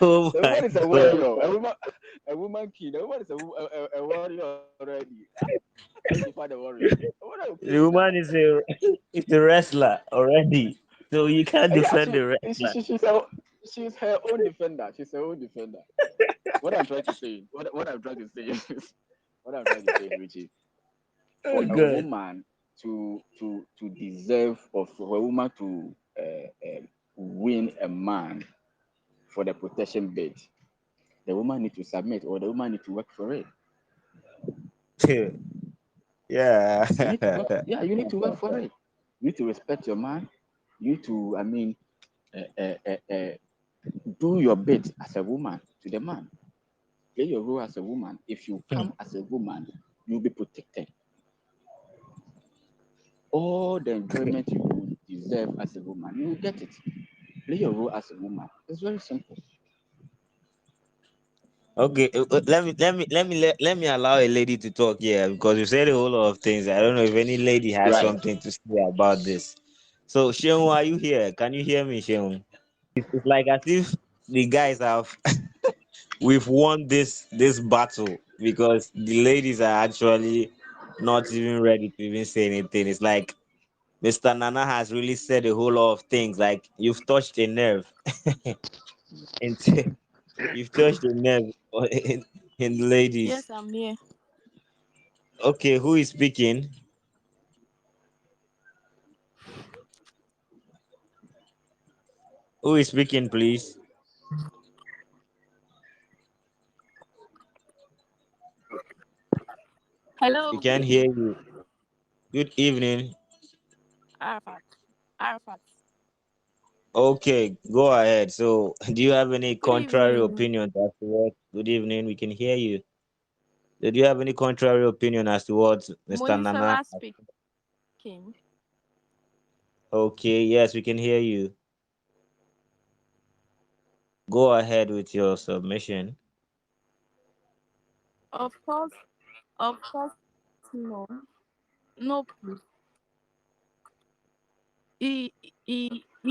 Oh The my woman is a god. warrior. A woman king. The woman is a warrior already. How can you defend a warrior? The woman will kill you The now. woman is a is a wrestler already. So you can't Yeah, defend the wrestler. she's her own defender. She's her own defender. What I'm trying to say, what I'm trying to say is, what I'm trying to say, Richie, Oh for a god. woman to deserve, or for a woman to win a man for the protection bid, the woman need to submit, or the woman need to work for it. Yeah. You need to work. Yeah, you need to work for it. You need to respect your man. You need to, uh, uh, uh, uh, do your bit as a woman to the man. Play your role as a woman. If you come as a woman, you'll be protected. All the enjoyment you deserve as a woman, you will get it. Play your role as a woman. It's very simple. Okay, let me allow a lady to talk here because you said a whole lot of things. I don't know if any lady has Right. something to say about this. So Sheung, are you here? Can you hear me, Sheung? It's like as if the guys have we've won this battle because the ladies are actually not even ready to even say anything. It's like Mr. Nana has really said a whole lot of things. Like you've touched a nerve, and you've touched a nerve in the ladies. Yes, I'm here. Okay, who is speaking? Who is speaking, please? We Hello, good can hear evening. you. Good evening. Arafat. Arafat. Okay, go ahead. So, do you have any Good contrary evening. opinion as to what? Good evening. We can hear you. Do you have any contrary opinion as to what Mr. Nana? Monisola speaking. Okay, yes, we can hear you. Go ahead with your submission. Of course, of course, no. No, please. He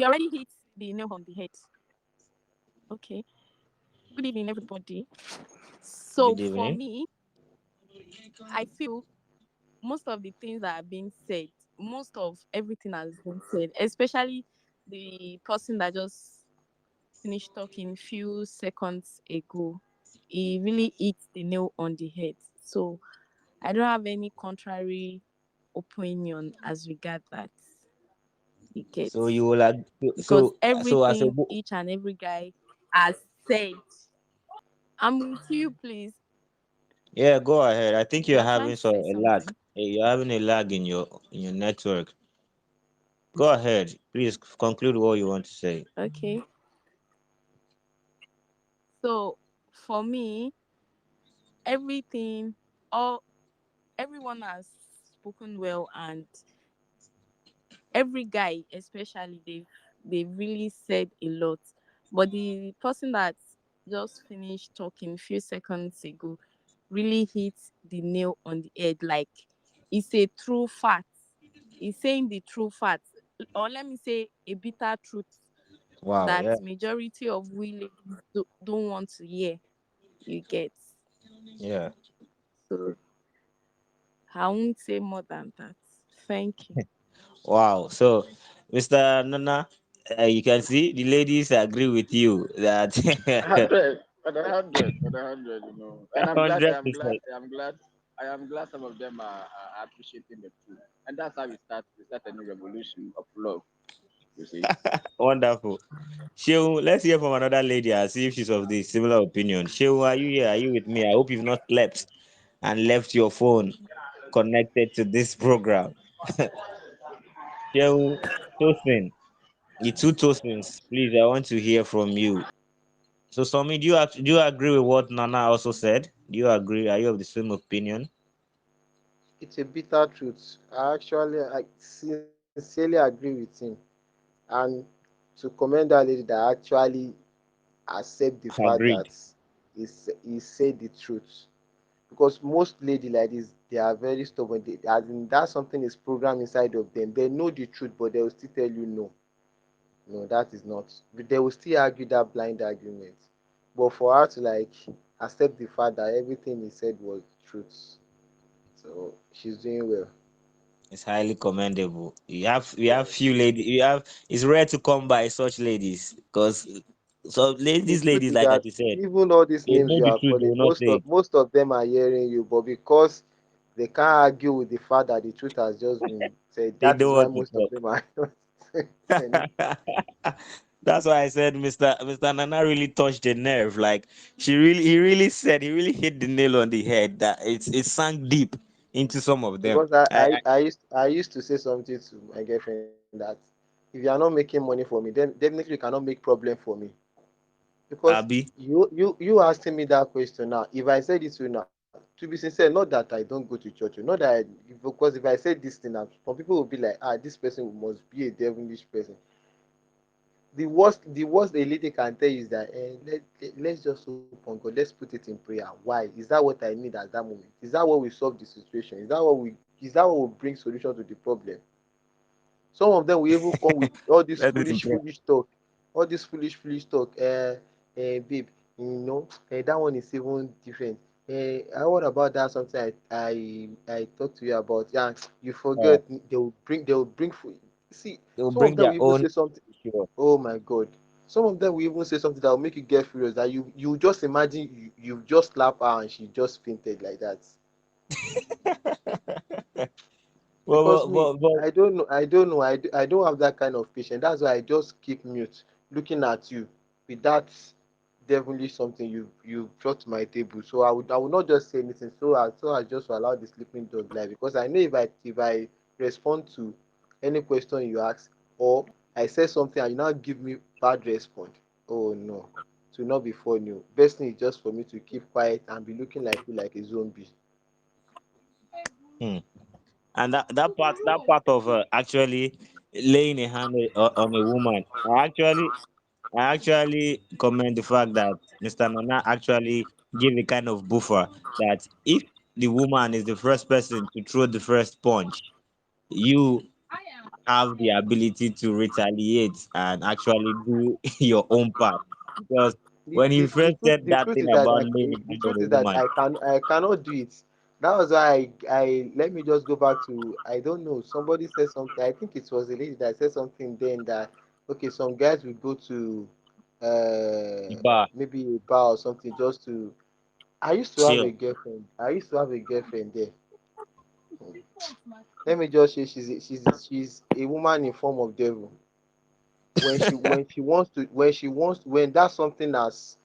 already hit the nail on the head. Okay. Good evening, everybody. So Good for evening. me, I feel most of the things that are being said, most of everything has been said, especially the person that just finished talking few seconds ago. He really hit the nail on the head. So I don't have any contrary opinion as regard that. You get, So you will because so as a everything each and every guy has said. I'm with you, please. yeah, go ahead. I think you're You're trying having to say a lag. something. You're having a lag in your network. Go ahead. Please conclude what you want to say. Okay. So for me, everything, all everyone has spoken well, and every guy especially they've really said a lot, but the person that just finished talking a few seconds ago really hit the nail on the head. Like, it's a true fact. He's saying the true fact, or let me say a bitter truth, Wow, that yeah, majority of we ladies don't want to hear. You get. yeah. So I won't say more than that. Thank you. Wow. So, Mr. Nana, you can see the ladies agree with you that 100, and 100, And I'm glad, 100%. I am glad some of them are appreciating the truth. And that's how we start a new revolution of love, you see. Wonderful. Shehu, let's hear from another lady and see if she's of the similar opinion. Shehu, are you here? Are you with me? I hope you've not slept and left your phone connected to this program. Shehu, Tosin, the two Tosins, please, I want to hear from you. So, Somi, do you agree with what Nana also said? Do you agree? Are you of the same opinion? It's a bitter truth. I sincerely agree with him. And to commend that lady that actually accept the fact that Agreed. he said the truth. Because most lady like this, they are very stubborn. As in that something is programmed inside of them. They know the truth, but they will still tell you no. No, that is not. But they will still argue that blind argument. But for her to like accept the fact that everything he said was truth. So she's doing well. It's highly commendable. We have few ladies. We have It's rare to come by such ladies because The these truth ladies, is like that you said, even all these they names know you the are truth. They calling, will not say it. most of them are hearing you, but because they can't argue with the fact that the truth has just been said, They that don't is why want to most of talk. them are not saying it. That's why I said Mr. Nana really touched the nerve. Like he really said, he really hit the nail on the head. That it sank deep into some of them. Because I, I, I, I used I used to say something to my girlfriend that if you are not making money for me, then definitely you cannot make problem for me. Because Abi, you asking me that question now, if I said it to you now, to be sincere, not that I don't go to church, not that because if I said this thing now, some people will be like, this person must be a devilish person. The worst a lady can tell you is that let's just hope on God, let's put it in prayer. Why? Is that what I need at that moment? Is that what will solve the situation? Is that what will bring solution to the problem? Some of them will even come with all this let it foolish, impress. foolish talk. All this foolish, foolish talk. Babe, that one is even different. What about that? Something I talked to you about. Yeah, you Uh, forget. They will bring food. See, they will some of bring them their will even own. say something. Sure. Oh my God. Some of them will even say something that will make you get furious. That you just imagine you just slap her and she just fainted like that. well, Because well, me, well, well, I don't know, I don't have that kind of patience. That's why I just keep mute, looking at you with that devilish something you brought to my table. So I would not just say anything. So I just allow the sleeping dog lie, because I know if I respond to any question you ask, or I say something and you now give me bad response, oh no, it will not be funny. Best thing is just for me to keep quiet and be looking like you like a zombie. hmm. And that part of actually laying a hand on a woman, I actually commend the fact that Mr. Nana actually gave a kind of buffer that if the woman is the first person to throw the first punch, you have the ability to retaliate and actually do your own part. Because the when he the, the first truth said the that truth thing is that about laying a the hand on truth a is that woman, I cannot do it. That was why I let me just go back to, I don't know, somebody said something. I think it was a lady that said something then that okay, some guys will go to the bar, maybe a bar or something just to. I used to have a chill. girlfriend. I used to have a girlfriend there. Let me just say she's a woman in form of devil. When that's something that's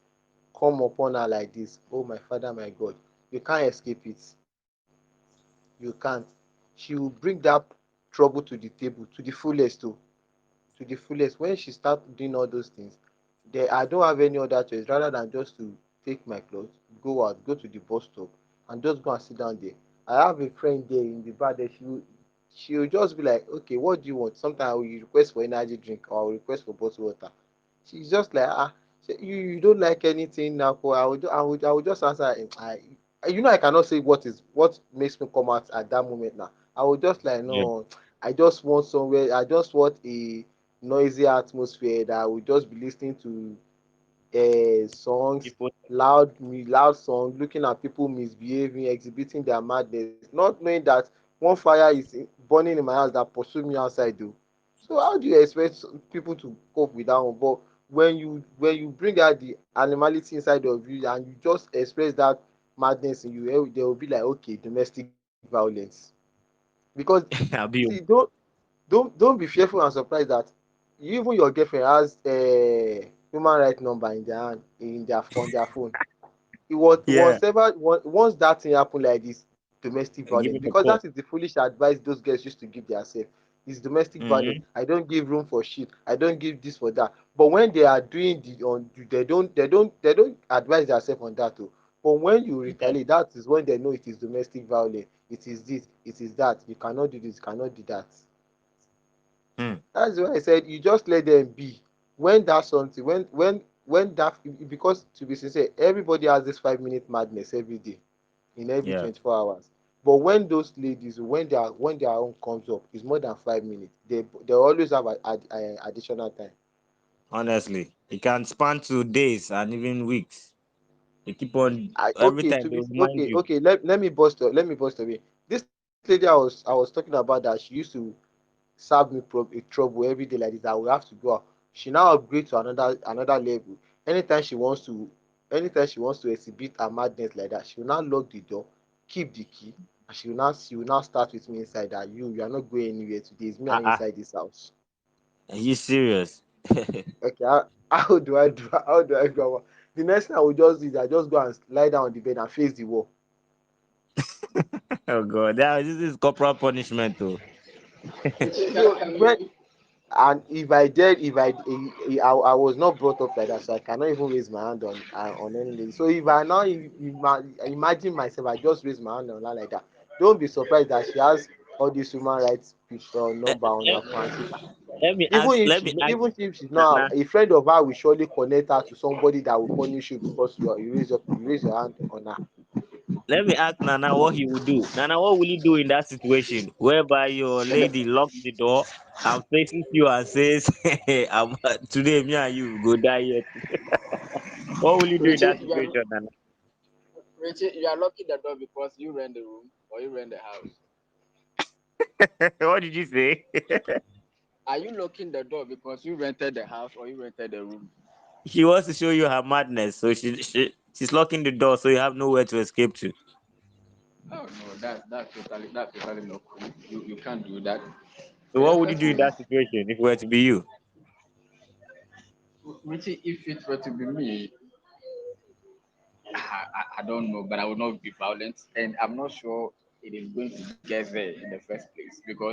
come upon her like this, oh my father, my God, you can't escape it. You can't. She will bring that trouble to the table to the fullest too. To the fullest. When she start doing all those things, I don't have any other choice rather than just to take my clothes, go out, go to the bus stop, and just go and sit down there. I have a friend there in the bar that she will just be like, okay, what do you want? Sometimes I will request for energy drink or I will request for bottled water. She's just like, you don't like anything now. I would just answer, I cannot say what makes me come out at that moment now. I would just like, Yeah, no, I just want somewhere, I just want a noisy atmosphere that I will just be listening to songs, people. loud song, looking at people misbehaving, exhibiting their madness, not knowing that one fire is burning in my house that pursue me outside though. So how do you expect people to cope with that one? But when you bring out the animality inside of you and you just express that madness in you, they will be like, okay, domestic violence. Because see, Abi, don't be fearful and surprised that even your girlfriend has a human right number in their hand, in their on their phone. It was yeah, once that thing happen like this, domestic violence, give him a because that call. is the foolish advice those girls used to give themselves. It's domestic violence. Mm-hmm. I don't give room for shit. I don't give this for that. But when they are doing the on, they don't advise themselves on that too. But when you Yeah. retaliate, that is when they know it is domestic violence. It is this. It is that. You cannot do this. You cannot do that. Hmm. That's why I said you just let them be. When that's something, when that, because to be sincere, everybody has this 5 minute madness every day in every Yeah. 24 hours. But when those ladies, when their own comes up, it's more than 5 minutes. They always have a additional time. Honestly, it can span to days and even weeks. They keep on I every okay time to they be remind okay you. okay. Let me bust away. This lady I was talking about that she used to serve me a trouble every day like this. I will have to go out. She now upgrade to another level. Anytime she wants to, anytime she wants to exhibit her madness like that, she will now lock the door, keep the key, and she will now start with me inside that you are not going anywhere today. It's me and you Uh-uh. inside this house. Are you serious? Okay, how do I do? How do I go? The next thing I will just do is I just go and lie down on the bed and face the wall. Oh god, this is corporal punishment too. So when and if I did, if I was not brought up like that, so I cannot even raise my hand on any lady. So if I now imagine myself, I just raise my hand on her like that. Don't be surprised that she has all these human rights people let, number on let, her phone. let me Even ask if let she's me ask even if she's not Nana. a friend of her, will surely connect her to somebody that will punish you because you raise your hand on her. Let me ask Nana what he would do. Nana, what will he do in that situation whereby your lady locks the door and faces you and says, today me and you go die yet. What will you do in Richie, that situation, Nana? You are locking the door because you rent the room or you rent the house. What did you say? Are you locking the door because you rented the house or you rented the room? She wants to show you her madness, so she's locking the door so you have nowhere to escape to. Oh no, that's totally not cool. You can't do that. So what would you do in Especially that situation if it were to be you? Richie, if it were to be me, I don't know, but I will not be violent, and I'm not sure it is going to get there in the first place because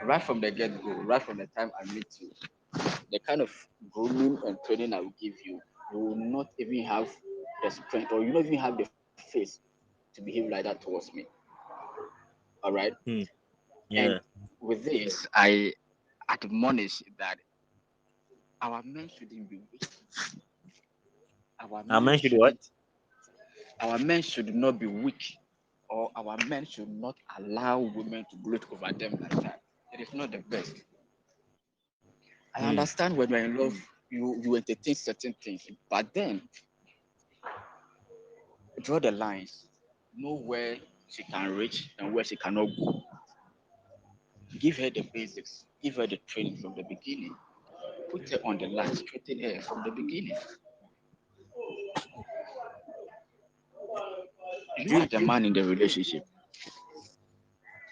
right from the get go, right from the time I meet you, the kind of grooming and training I will give you, you will not even have the strength or you don't even have the face to behave like that towards me. All right. Hmm. And Yeah. with this, I admonish that our men shouldn't be weak. Our I men mentioned what? shouldn't. Our men should not be weak, or our men should not allow women to gloat over them like that. It is not the best. I Hmm. understand when you're in love, you entertain certain things, but then draw the lines. Know where she can reach and where she cannot go. Give her the basics. Give her the training from the beginning. Put her on the line. Straighten her from the beginning. You Do, are the do, man in the relationship.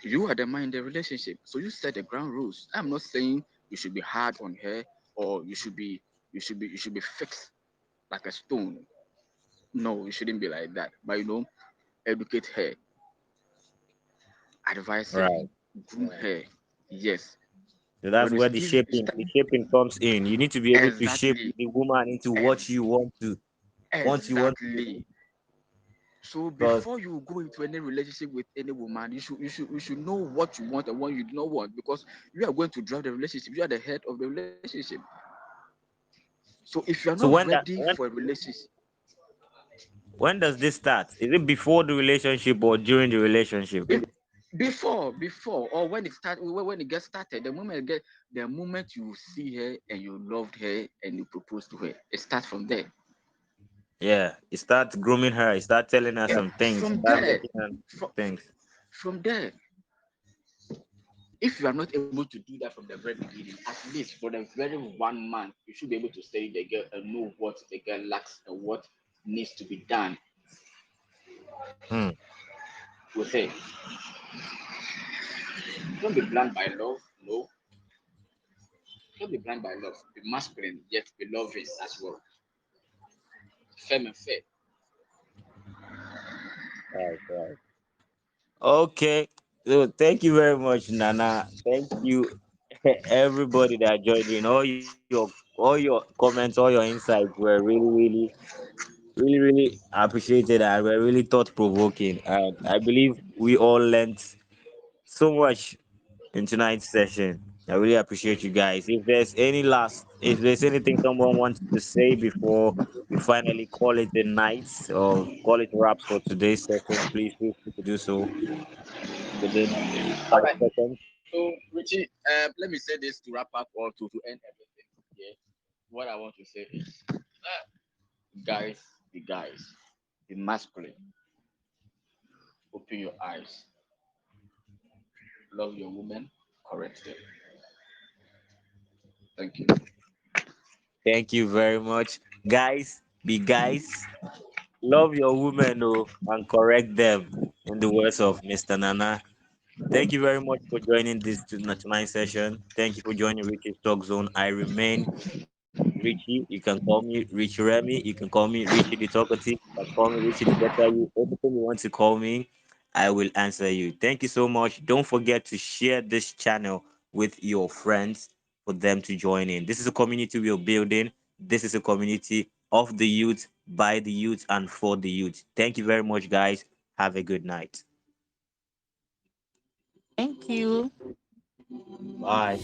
You are the man in the relationship. So you set the ground rules. I'm not saying you should be hard on her or you should be fixed like a stone. No, you shouldn't be like that. But educate her, advise her, right. groom her. Yes. So that's When you where give the shaping comes in. You need to be able to shape exactly, the woman into what ex- you want to. exactly. So Because before you go into any relationship with any woman, you should know what you want and what you do not want because you are going to drive the relationship. You are the head of the relationship. So if you are not so ready for a relationship, when does this start? Is it before the relationship or during the relationship? be- before or when it gets started, the moment you see her and you loved her and you propose to her, it starts from there. Yeah, you start grooming her. You start telling her Yeah, some things. from Start there, making her from, things. from there. If you are not able to do that from the very beginning, at least for the very 1 month, you should be able to study the girl and know what the girl lacks and what needs to be done Hmm. with her. Don't be blind by love, no. Don't be blind by love. Be masculine, yet be loving as well. Firm and fair. Right, right. Okay. So thank you very much, Nana. Thank you, everybody that joined in. All your comments, all your insights were really appreciated and were really thought provoking. And I believe we all learned so much in tonight's session. I really appreciate you guys. If there's anything someone wants to say before we finally call it a night or call it wraps for today's session, please feel free to do so within All 5 seconds. so, Richie, let me say this to wrap up or to end everything. Yeah. What I want to say is, guys, the guys, be masculine. Open your eyes. Love your woman. Correct them. Thank you. Thank you very much. Guys, be guys. Love your women and correct them, in the words of Mr. Nana. Thank you very much for joining this tonight's session. Thank you for joining Richie's Talk Zone. I remain Richie. You can call me Richie Remy. You can call me Richie the Talkative. You can call me Richie the Better You. Anything you want to call me, I will answer you. Thank you so much. Don't forget to share this channel with your friends for them to join in. This is a community we are building. This is a community of the youth, by the youth, and for the youth. Thank you very much, guys. Have a good night. Thank you. Bye.